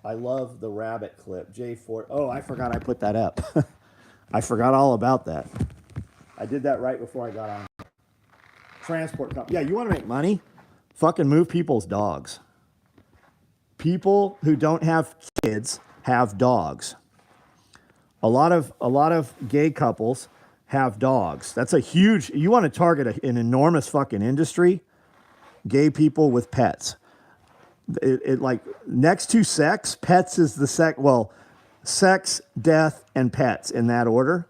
I love the rabbit clip. J4. Oh, I forgot I put that up. I forgot all about that. I did that right before I got on. transport company. Yeah, you want to make money? Fucking move people's dogs. People who don't have kids have dogs. A lot of gay couples have dogs. That's a huge. You want to target an enormous fucking industry. Gay people with pets. It like next to sex, pets is the sex, death, and pets in that order.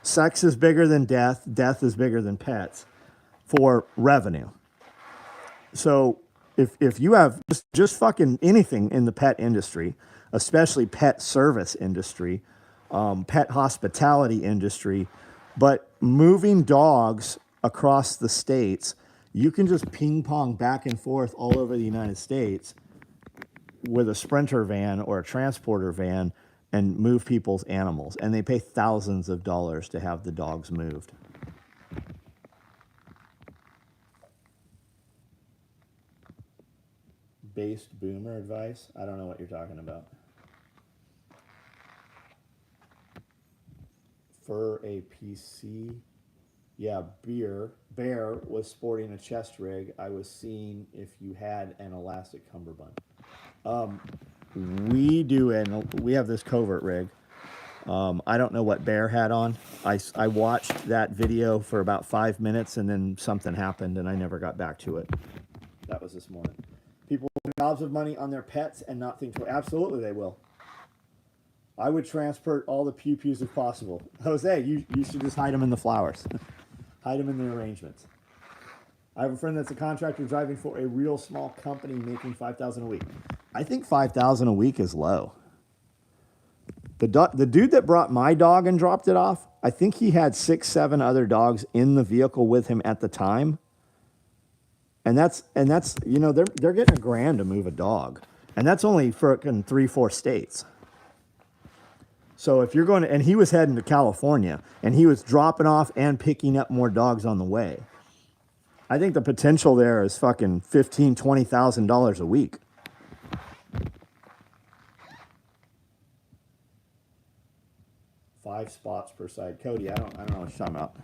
Sex is bigger than death. Death is bigger than pets for revenue. So if you have just fucking anything in the pet industry, especially pet service industry, pet hospitality industry, but moving dogs across the states, you can just ping pong back and forth all over the United States with a Sprinter van or a transporter van and move people's animals. And they pay thousands of dollars to have the dogs moved. Based boomer advice? I don't know what you're talking about. For a PC. Yeah, Bear was sporting a chest rig. I was seeing if you had an elastic cummerbund. We have this covert rig. I don't know what Bear had on. I watched that video for about 5 minutes and then something happened and I never got back to it. That was this morning. People make gobs of money on their pets and not think twice. Absolutely they will. I would transport all the pew-pews if possible. Jose, you should just hide them in the flowers. Hide them in the arrangements. I have a friend that's a contractor driving for a real small company making $5,000 a week. I think $5,000 a week is low. The dude that brought my dog and dropped it off, I think he had 6, 7 other dogs in the vehicle with him at the time. And that's you know, they're getting $1,000 to move a dog. And that's only for 3, 4 states. So if you're going to, and he was heading to California and he was dropping off and picking up more dogs on the way. I think the potential there is fucking $15,000, $20,000 a week. Five spots per side. Cody, I don't know what you're talking about.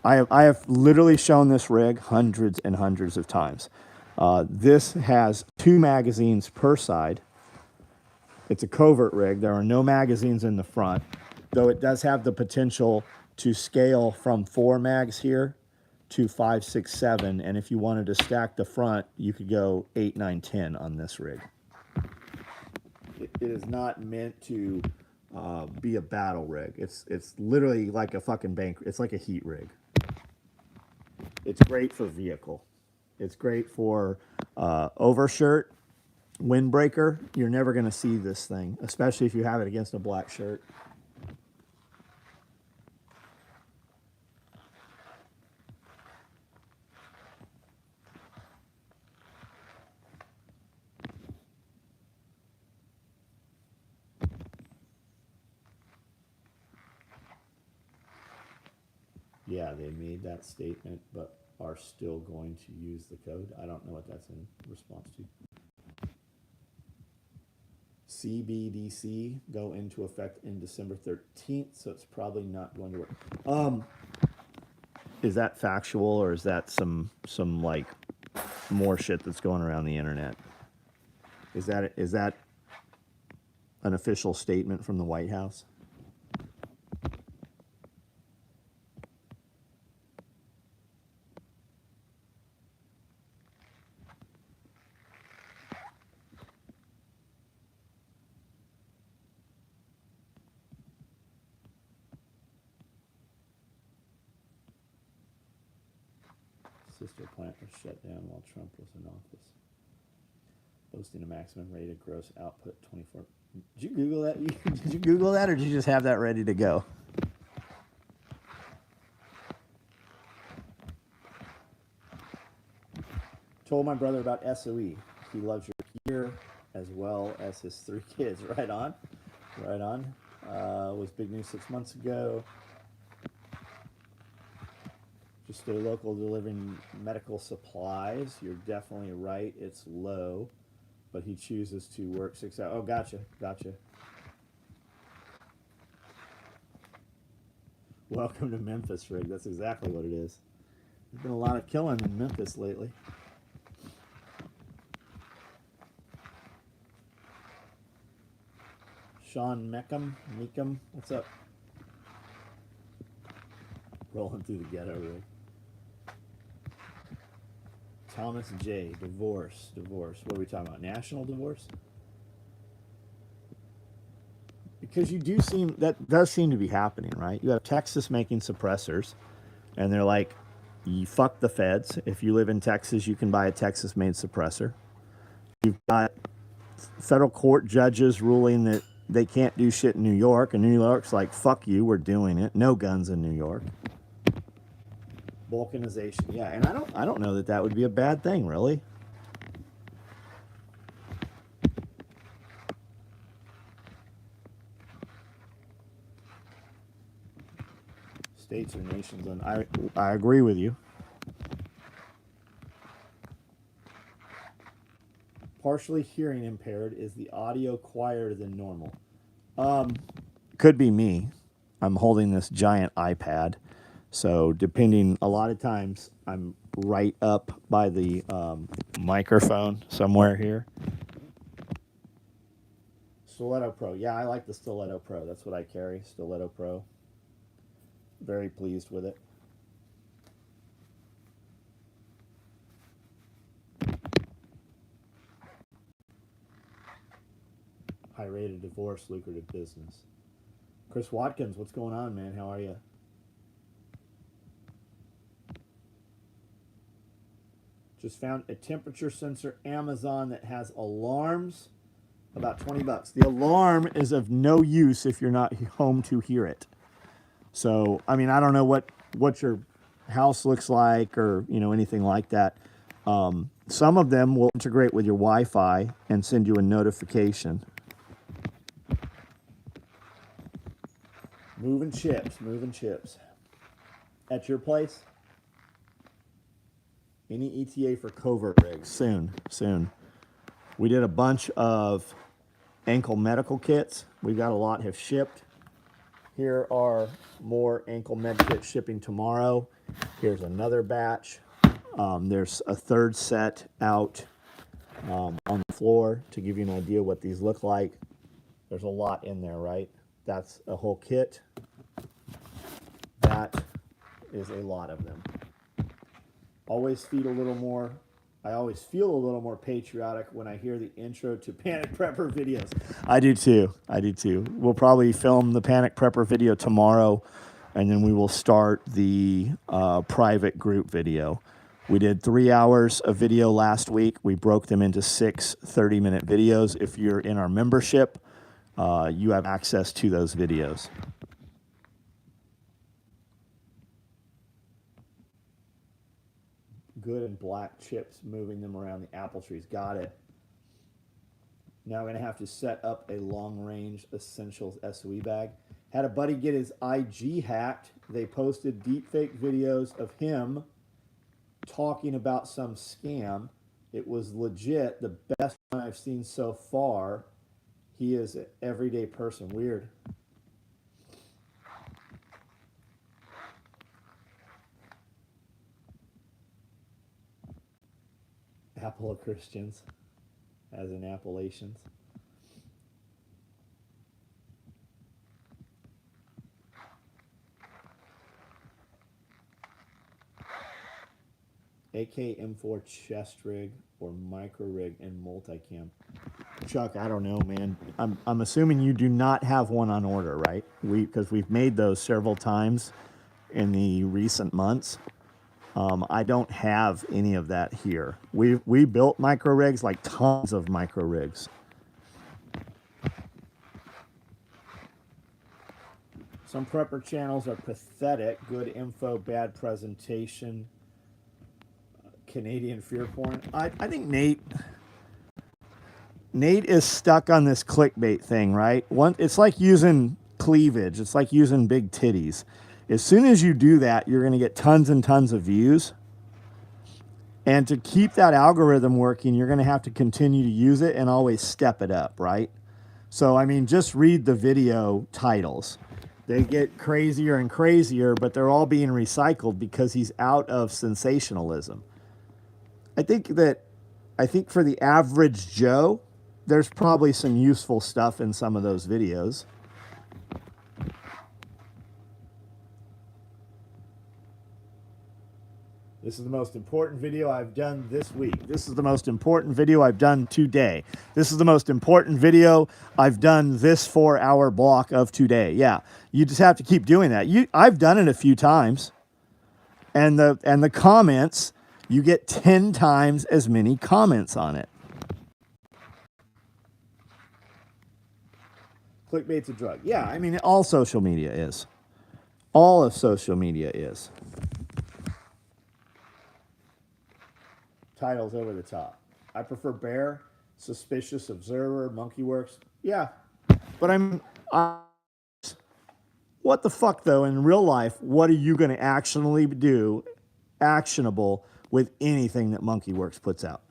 I have literally shown this rig hundreds and hundreds of times. This has 2 magazines per side. It's a covert rig. There are no magazines in the front, though it does have the potential to scale from 4 mags here to 5, 6, 7. And if you wanted to stack the front, you could go 8, 9, 10 on this rig. It is not meant to be a battle rig. It's literally like a fucking bank. It's like a heat rig. It's great for vehicle. It's great for overshirt, windbreaker. You're never going to see this thing, especially if you have it against a black shirt. Yeah, they made that statement, but are still going to use the code. I don't know what that's in response to. CBDC go into effect in December 13th, so it's probably not going to work. Is that factual or is that some like more shit that's going around the internet? Is that an official statement from the White House? Sister plant was shut down while Trump was in office. Boasting a maximum rated gross output 24. Did you Google that? Did you Google that or did you just have that ready to go? Told my brother about SOE. He loves your gear as well as his 3 kids. Right on. Right on. Was big news 6 months ago. Just stay local delivering medical supplies. You're definitely right. It's low, but he chooses to work 6 hours. Oh, gotcha. Welcome to Memphis, Rig. That's exactly what it is. There's been a lot of killing in Memphis lately. Sean Meckham, what's up? Rolling through the ghetto rig. Thomas J. Divorce. What are we talking about? National divorce? Because that does seem to be happening, right? You have Texas making suppressors, and they're like, you fuck the feds. If you live in Texas, you can buy a Texas-made suppressor. You've got federal court judges ruling that they can't do shit in New York, and New York's like, fuck you, we're doing it. No guns in New York. Balkanization, yeah, and I don't know that would be a bad thing, really. States or nations, and I agree with you. Partially hearing impaired. Is the audio quieter than normal? Could be me. I'm holding this giant iPad. So depending, a lot of times I'm right up by the microphone somewhere here. Stiletto Pro. Yeah, I like the Stiletto Pro. That's what I carry, Stiletto Pro. Very pleased with it. High rate of divorce, lucrative business. Chris Watkins, what's going on, man? How are you? Just found a temperature sensor Amazon that has alarms, about $20. The alarm is of no use if you're not home to hear it. So, I mean, I don't know what your house looks like or, anything like that. Some of them will integrate with your Wi-Fi and send you a notification. Moving chips. At your place? Any ETA for covert rigs? Soon. We did a bunch of ankle medical kits. We've got a lot have shipped. Here are more ankle med kits shipping tomorrow. Here's another batch. There's a third set out on the floor to give you an idea what these look like. There's a lot in there, right? That's a whole kit. That is a lot of them. I always feel a little more patriotic when I hear the intro to Panic Prepper videos. I do too. We'll probably film the Panic Prepper video tomorrow, and then we will start the private group video. We did 3 hours of video last week. We broke them into 6 30-minute videos. If you're in our membership, you have access to those videos. Good and black chips, moving them around the apple trees. Got it. Now I'm going to have to set up a long-range essentials SOE bag. Had a buddy get his IG hacked. They posted deepfake videos of him talking about some scam. It was legit, the best one I've seen so far. He is an everyday person. Weird. Apple Christians, as in Appalachians. AK M4 chest rig or micro rig and multicam. Chuck, I don't know, man. I'm assuming you do not have one on order, right? Because we've made those several times in the recent months. I don't have any of that here. We built micro rigs, like tons of micro rigs. Some prepper channels are pathetic. Good info, bad presentation. Canadian fear porn. I think Nate is stuck on this clickbait thing, right? It's like using cleavage. It's like using big titties. As soon as you do that, you're going to get tons and tons of views. And to keep that algorithm working, you're going to have to continue to use it and always step it up, right? So, I mean, just read the video titles. They get crazier and crazier, but they're all being recycled because he's out of sensationalism. I think that I think for the average Joe, there's probably some useful stuff in some of those videos. This is the most important video I've done this week. This is the most important video I've done today. This is the most important video I've done this 4-hour block of today. Yeah, you just have to keep doing that. I've done it a few times, and the comments, you get 10 times as many comments on it. Clickbait's a drug. Yeah, I mean, all social media is. All of social media is. Titles over the top. I prefer Bear, Suspicious Observer, Monkey Works. Yeah, but what the fuck though? In real life, what are you going to actually do, actionable with anything that Monkey Works puts out?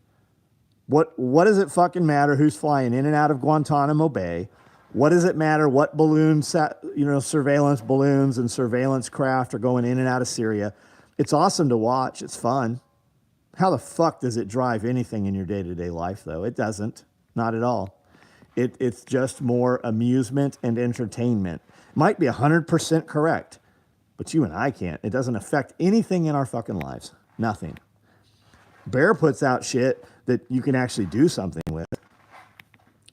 What does it fucking matter who's flying in and out of Guantanamo Bay? What does it matter what balloons, surveillance balloons and surveillance craft are going in and out of Syria? It's awesome to watch. It's fun. How the fuck does it drive anything in your day-to-day life, though? It doesn't. Not at all. It's just more amusement and entertainment. It might be 100% correct, but you and I can't. It doesn't affect anything in our fucking lives. Nothing. Bear puts out shit that you can actually do something with,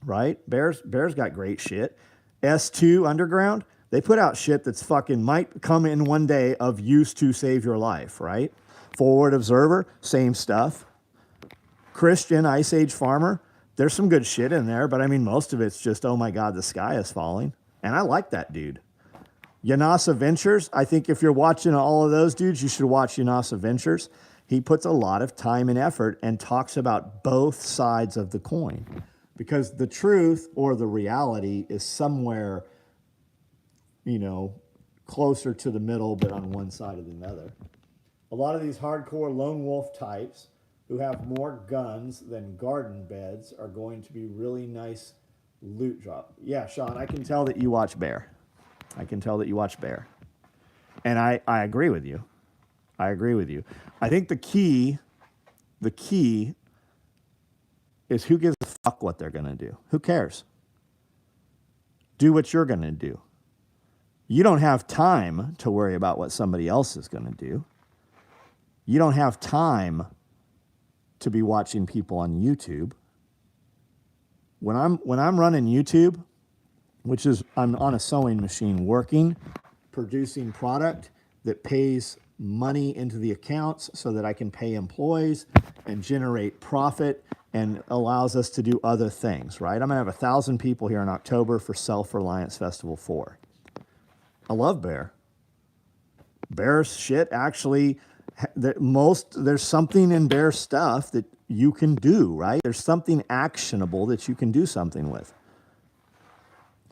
right? Bear's got great shit. S2 Underground, they put out shit that's fucking might come in one day of use to save your life, right? Forward Observer, same stuff. Christian, Ice Age Farmer, there's some good shit in there, but I mean, most of it's just, oh my God, the sky is falling. And I like that dude. Yanasa Ventures, I think if you're watching all of those dudes, you should watch Yanasa Ventures. He puts a lot of time and effort and talks about both sides of the coin. Because the truth or the reality is somewhere, closer to the middle, but on one side or the other. A lot of these hardcore lone wolf types who have more guns than garden beds are going to be really nice loot drop. Yeah, Sean, I can tell that you watch Bear. I can tell that you watch Bear. And I agree with you. I agree with you. I think the key is who gives a fuck what they're going to do? Who cares? Do what you're going to do. You don't have time to worry about what somebody else is going to do. You don't have time to be watching people on YouTube. When I'm running YouTube, which is I'm on a sewing machine working, producing product that pays money into the accounts so that I can pay employees and generate profit and allows us to do other things, right? I'm gonna have 1,000 people here in October for Self-Reliance Festival 4. I love Bear. Bear's shit actually, there's something in Bear stuff that you can do, right? There's something actionable that you can do something with.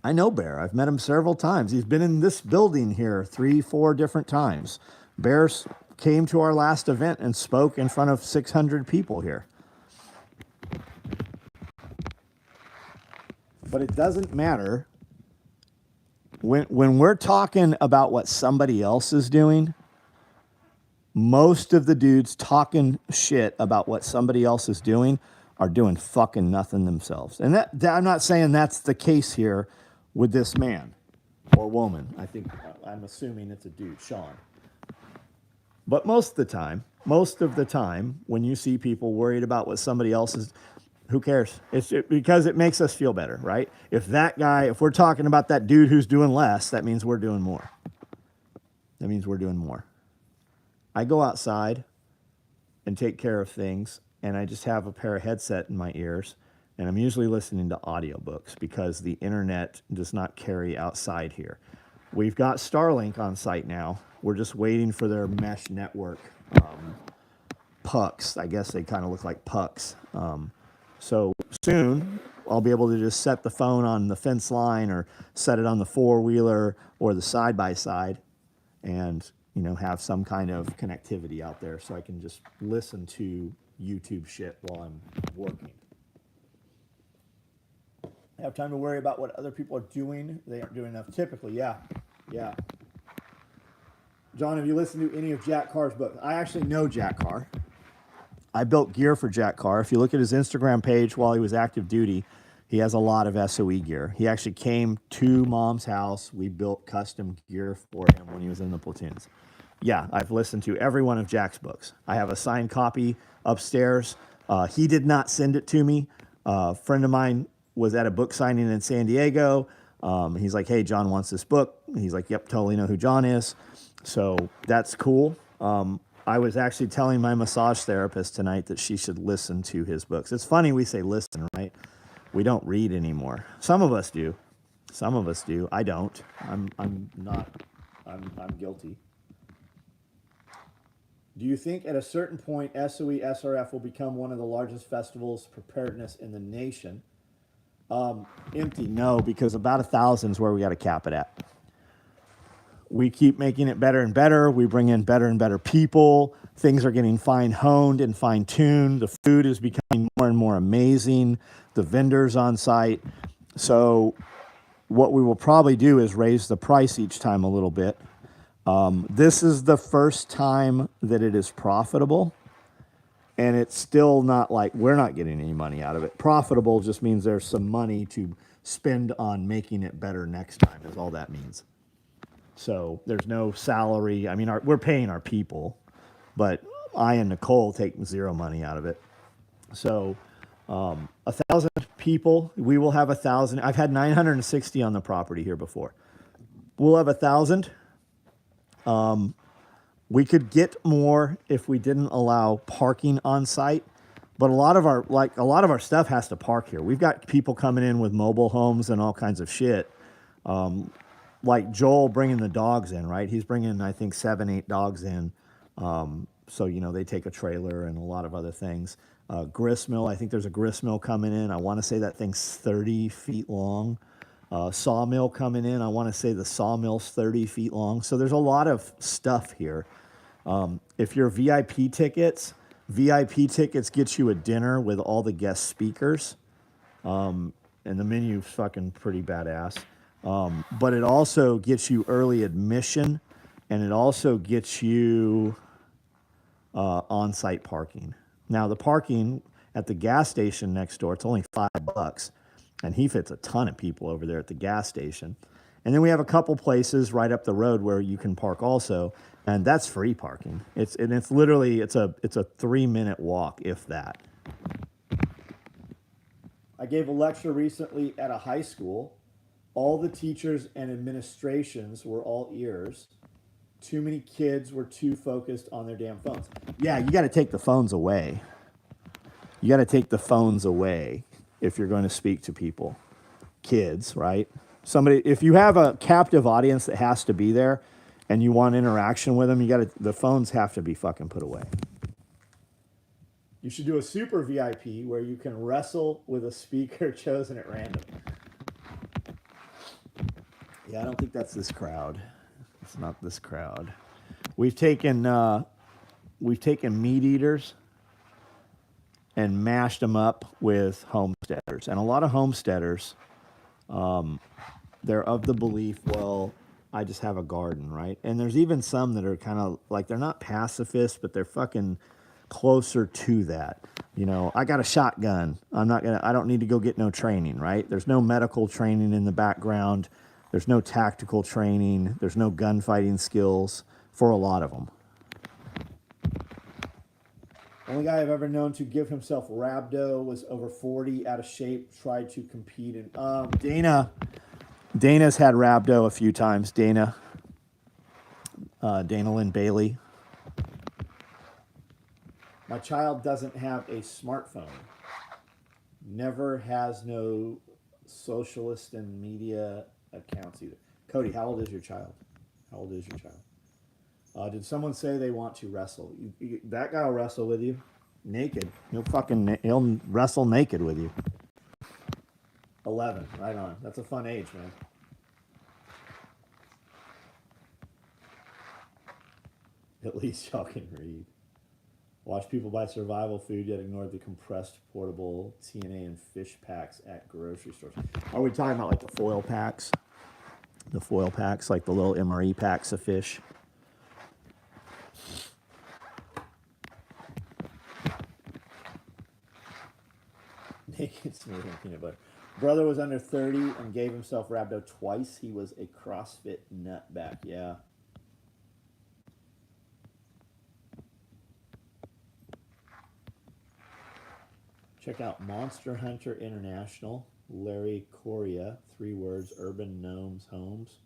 I know Bear. I've met him several times. He's been in this building here 3-4 different times. Bear came to our last event and spoke in front of 600 people here. But it doesn't matter. When we're talking about what somebody else is doing, most of the dudes talking shit about what somebody else is doing are doing fucking nothing themselves. And that I'm not saying that's the case here with this man or woman. I'm assuming it's a dude, Sean. But most of the time, when you see people worried about what somebody else is, who cares? It's because it makes us feel better, right? If we're talking about that dude who's doing less, that means we're doing more. That means we're doing more. I go outside and take care of things, and I just have a pair of headset in my ears, and I'm usually listening to audiobooks because the internet does not carry outside here. We've got Starlink on site now. We're just waiting for their mesh network pucks. I guess they kind of look like pucks. So soon I'll be able to just set the phone on the fence line or set it on the four-wheeler or the side-by-side and have some kind of connectivity out there so I can just listen to YouTube shit while I'm working. I have time to worry about what other people are doing. They aren't doing enough typically, yeah. Yeah. John, have you listened to any of Jack Carr's books? I actually know Jack Carr. I built gear for Jack Carr. If you look at his Instagram page while he was active duty, he has a lot of SOE gear. He actually came to Mom's house. We built custom gear for him when he was in the platoons. Yeah, I've listened to every one of Jack's books. I have a signed copy upstairs. He did not send it to me. A friend of mine was at a book signing in San Diego. He's like, hey, John wants this book. He's like, yep, totally know who John is. So that's cool. I was actually telling my massage therapist tonight that she should listen to his books. It's funny we say listen, right? We don't read anymore. Some of us do. Some of us do. I don't. I'm not. I'm guilty. Do you think at a certain point SOE SRF will become one of the largest festivals preparedness in the nation? Empty, no, because about 1,000 is where we got to cap it at. We keep making it better and better. We bring in better and better people. Things are getting fine-honed and fine-tuned. The food is becoming more and more amazing. The vendors on site. So what we will probably do is raise the price each time a little bit. This is the first time that it is profitable. And it's still not like we're not getting any money out of it. Profitable just means there's some money to spend on making it better next time is all that means. So there's no salary. I mean, we're paying our people, but I and Nicole take zero money out of it. So 1,000 people, we will have 1,000. I've had 960 on the property here before. We'll have 1,000. We could get more if we didn't allow parking on site, but a lot of our stuff has to park here. We've got people coming in with mobile homes and all kinds of shit. Like Joel bringing the dogs in, right? He's bringing, I think, 7, 8 dogs in. So, they take a trailer and a lot of other things. Gristmill, I think there's a gristmill coming in. I want to say that thing's 30 feet long. Sawmill coming in. I want to say the sawmill's 30 feet long. So there's a lot of stuff here. If you're VIP tickets get you a dinner with all the guest speakers. And the menu's fucking pretty badass. But it also gets you early admission, and it also gets you on-site parking. Now, the parking at the gas station next door, it's only $5, and he fits a ton of people over there at the gas station. And then we have a couple places right up the road where you can park also, and that's free parking. It's literally a 3-minute walk, if that. I gave a lecture recently at a high school. All the teachers and administrations were all ears. Too many kids were too focused on their damn phones. Yeah, you got to take the phones away. You got to take the phones away if you're going to speak to people. Kids, right? If you have a captive audience that has to be there and you want interaction with them, the phones have to be fucking put away. You should do a super VIP where you can wrestle with a speaker chosen at random. Yeah, I don't think that's this crowd. It's not this crowd. We've taken meat eaters and mashed them up with homesteaders. And a lot of homesteaders, they're of the belief, well, I just have a garden, right? And there's even some that are kind of like, they're not pacifists, but they're fucking closer to that. I got a shotgun. I don't need to go get no training, right? There's no medical training in the background. There's no tactical training. There's no gunfighting skills for a lot of them. Only guy I've ever known to give himself rhabdo was over 40, out of shape, tried to compete in. Dana's had rhabdo a few times. Dana Lynn Bailey. My child doesn't have a smartphone. Never has no socialist and media accounts either. Cody, how old is your child? Did someone say they want to wrestle? That guy will wrestle with you naked. He'll wrestle naked with you. 11, right on. That's a fun age, man. At least y'all can read. Watch people buy survival food yet ignore the compressed portable TNA and fish packs at grocery stores. Are we talking about like the foil packs? The foil packs, like the little MRE packs of fish. Naked smoothing peanut butter. Brother was under 30 and gave himself rhabdo twice. He was a CrossFit nutback. Yeah. Check out Monster Hunter International. Larry Coria, 3 words, Urban Gnomes Homes.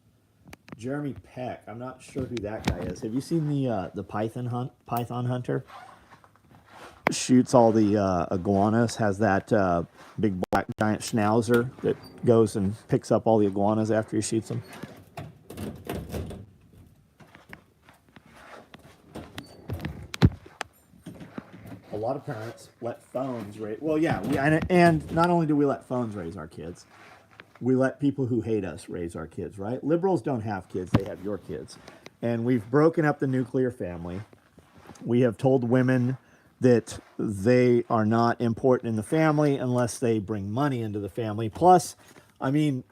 Jeremy Peck, I'm not sure who that guy is. Have you seen the Python Hunter? Shoots all the iguanas, has that big black giant schnauzer that goes and picks up all the iguanas after he shoots them. A lot of parents let phones raise. Well, yeah, and not only do we let phones raise our kids, we let people who hate us raise our kids, right? Liberals don't have kids, they have your kids. And we've broken up the nuclear family. We have told women that they are not important in the family unless they bring money into the family. Plus, I mean,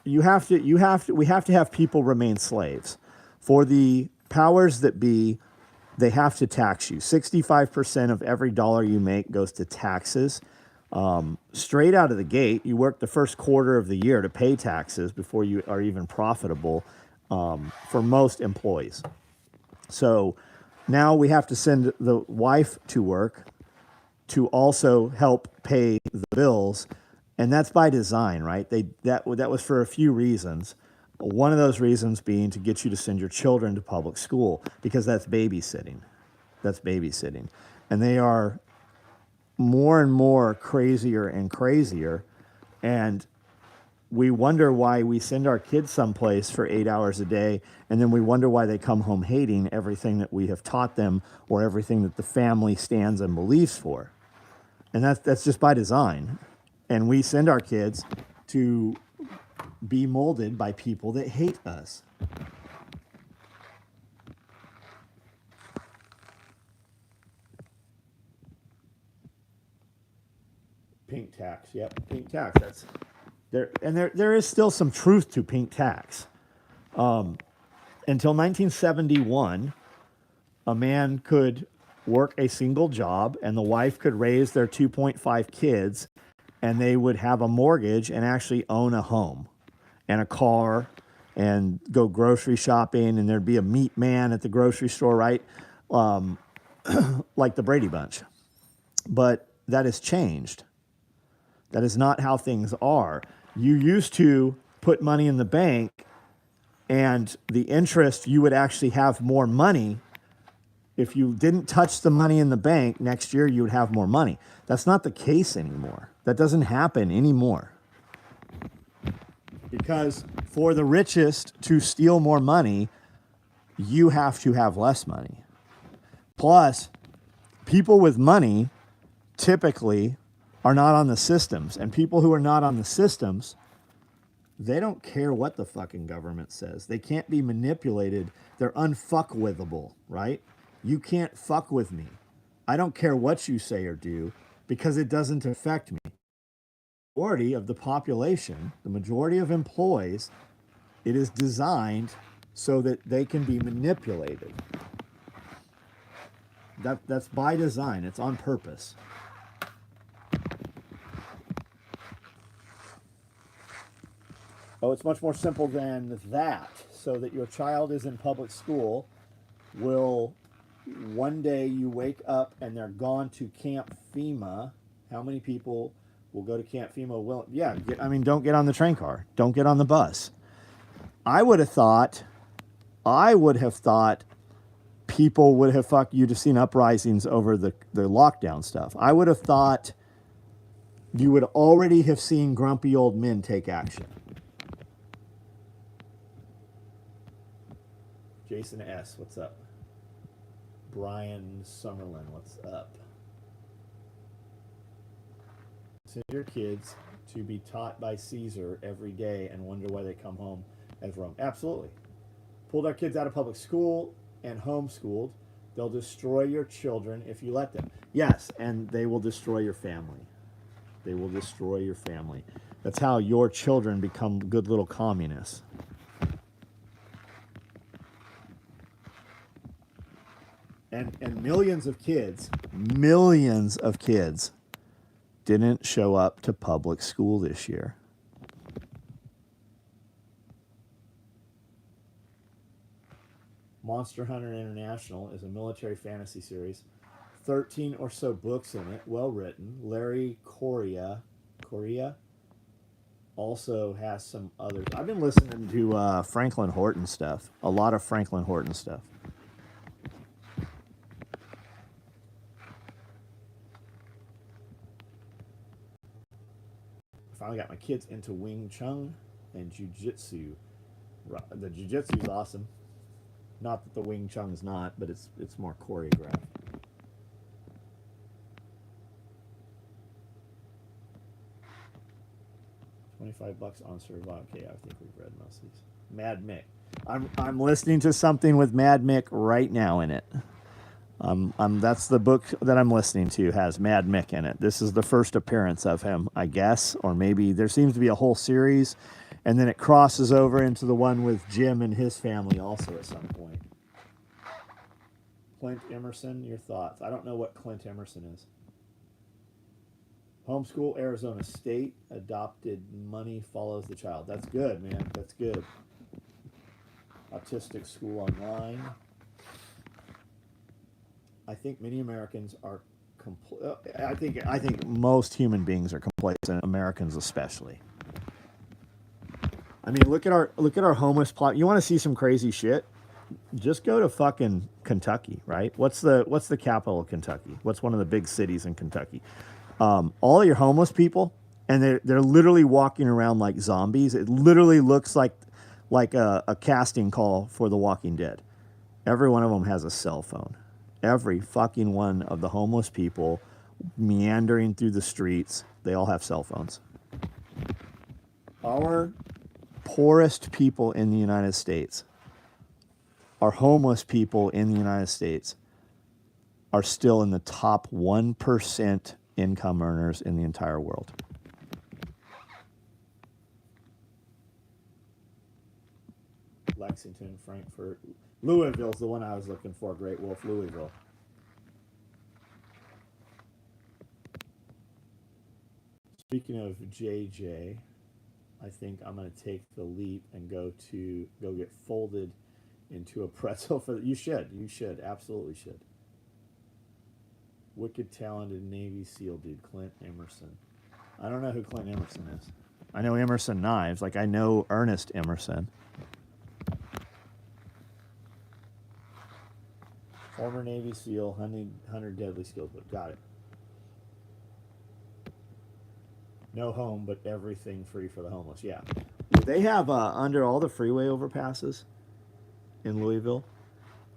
we have to have people remain slaves. For the powers that be, they have to tax you. 65% of every dollar you make goes to taxes. Straight out of the gate, you work the first quarter of the year to pay taxes before you are even profitable for most employees. So now we have to send the wife to work to also help pay the bills, and that's by design, right? That was for a few reasons. One of those reasons being to get you to send your children to public school, because that's babysitting. That's babysitting. And they are more and more crazier and crazier. And we wonder why we send our kids someplace for 8 hours a day, and then we wonder why they come home hating everything that we have taught them or everything that the family stands and believes for. And that's just by design. And we send our kids to be molded by people that hate us. Pink tax, yep, pink tax. That's there, and there is still some truth to pink tax. Until 1971, a man could work a single job, and the wife could raise their 2.5 kids, and they would have a mortgage and actually own a home and a car and go grocery shopping, and there'd be a meat man at the grocery store, right? Like the Brady Bunch. But that has changed. That is not how things are. You used to put money in the bank, and the interest, you would actually have more money. If you didn't touch the money in the bank, next year you would have more money. That's not the case anymore. That doesn't happen anymore. Because for the richest to steal more money, you have to have less money. Plus, people with money typically are not on the systems. And people who are not on the systems, they don't care what the fucking government says. They can't be manipulated. They're unfuckwithable, right? You can't fuck with me. I don't care what you say or do because it doesn't affect me. The majority of the population, the majority of employees, it is designed so that they can be manipulated. That's by design. It's on purpose. Oh, it's much more simple than that. So that your child is in public school, will one day you wake up and they're gone to Camp FEMA. How many people will go to Camp FEMA? Well, yeah, don't get on the train car. Don't get on the bus. I would have thought people would have you'd have seen uprisings over the lockdown stuff. I would have thought you would already have seen grumpy old men take action. Jason S., what's up? Brian Summerlin, what's up? Send your kids to be taught by Caesar every day and wonder why they come home as Rome. Absolutely. Pulled our kids out of public school and homeschooled. They'll destroy your children if you let them. Yes, and they will destroy your family. They will destroy your family. That's how your children become good little communists. And millions of kids didn't show up to public school this year. Monster Hunter International is a military fantasy series. 13 or so books in it, well written. Larry Correia also has some others. I've been listening to Franklin Horton stuff. A lot of Franklin Horton stuff. Finally got my kids into Wing Chun and Jiu-Jitsu. The Jiu-Jitsu is awesome. Not that the Wing Chun is not, but it's more choreographed. $25 on Survival. Okay, I think we've read most of these. Mad Mick. I'm listening to something with Mad Mick right now in it. That's the book that I'm listening to, has Mad Mick in it. This is the first appearance of him, I guess, or maybe there seems to be a whole series, and then it crosses over into the one with Jim and his family also at some point. Clint Emerson, your thoughts? I don't know what Clint Emerson is. Homeschool, Arizona State. Adopted money follows the child. That's good, man. That's good. Autistic school online. I think many Americans are I think most human beings are complacent, Americans especially. I mean, look at our homeless plot. You want to see some crazy shit? Just go to fucking Kentucky, right? What's the capital of Kentucky? What's one of the big cities in Kentucky? All of your homeless people, and they're literally walking around like zombies. It literally looks like a casting call for The Walking Dead. Every one of them has a cell phone. Every fucking one of the homeless people meandering through the streets, they all have cell phones. Our poorest people in the United States, our homeless people in the United States, are still in the top 1% income earners in the entire world. Lexington, Frankfurt, Louisville's the one I was looking for. Great Wolf, Louisville. Speaking of JJ, I think I'm going to take the leap and go get folded into a pretzel for you should absolutely should. Wicked talented Navy SEAL dude, Clint Emerson. I don't know who Clint Emerson is. I know Emerson Knives, like I know Ernest Emerson. Former Navy SEAL, 100 deadly skills book. Got it. No home, but everything free for the homeless. Yeah. They have, under all the freeway overpasses in Louisville,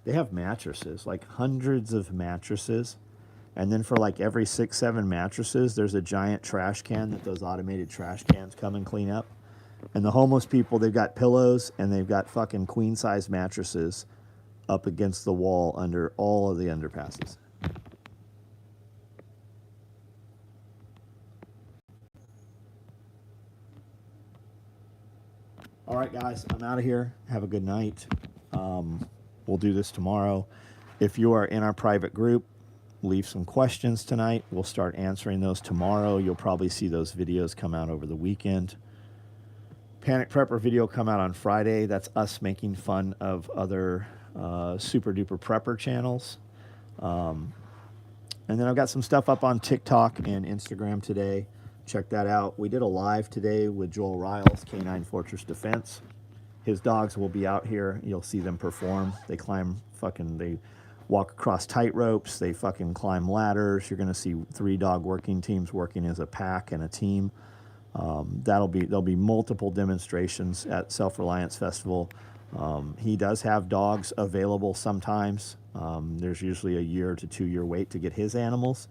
they have mattresses, like hundreds of mattresses. And then for like every 6-7 mattresses, there's a giant trash can that those automated trash cans come and clean up. And the homeless people, they've got pillows and they've got fucking queen-size mattresses up against the wall under all of the underpasses. All right, guys, I'm out of here. Have a good night. We'll do this tomorrow. If you are in our private group, leave some questions tonight. We'll start answering those tomorrow. You'll probably see those videos come out over the weekend. Panic Prepper video come out on Friday. That's us making fun of other super duper prepper channels. And then I've got some stuff up on TikTok and Instagram today. Check that out. We did a live today with Joel Riles, Canine Fortress Defense. His dogs will be out here. You'll see them perform. They they walk across tight ropes. They fucking climb ladders. You're going to see 3 dog working teams working as a pack and a team. There'll be multiple demonstrations at Self-Reliance Festival. He does have dogs available sometimes. There's usually a 1 to 2 year wait to get his animals.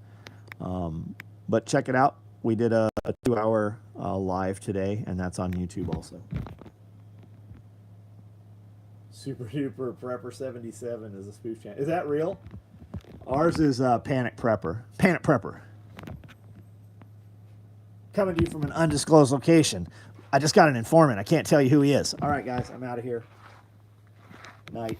But check it out. We did a 2-hour live today, and that's on YouTube also. Super Duper Prepper 77 is a spoof channel. Is that real? Ours is Panic Prepper. Panic Prepper. Coming to you from an undisclosed location. I just got an informant. I can't tell you who he is. All right, guys, I'm out of here. Night.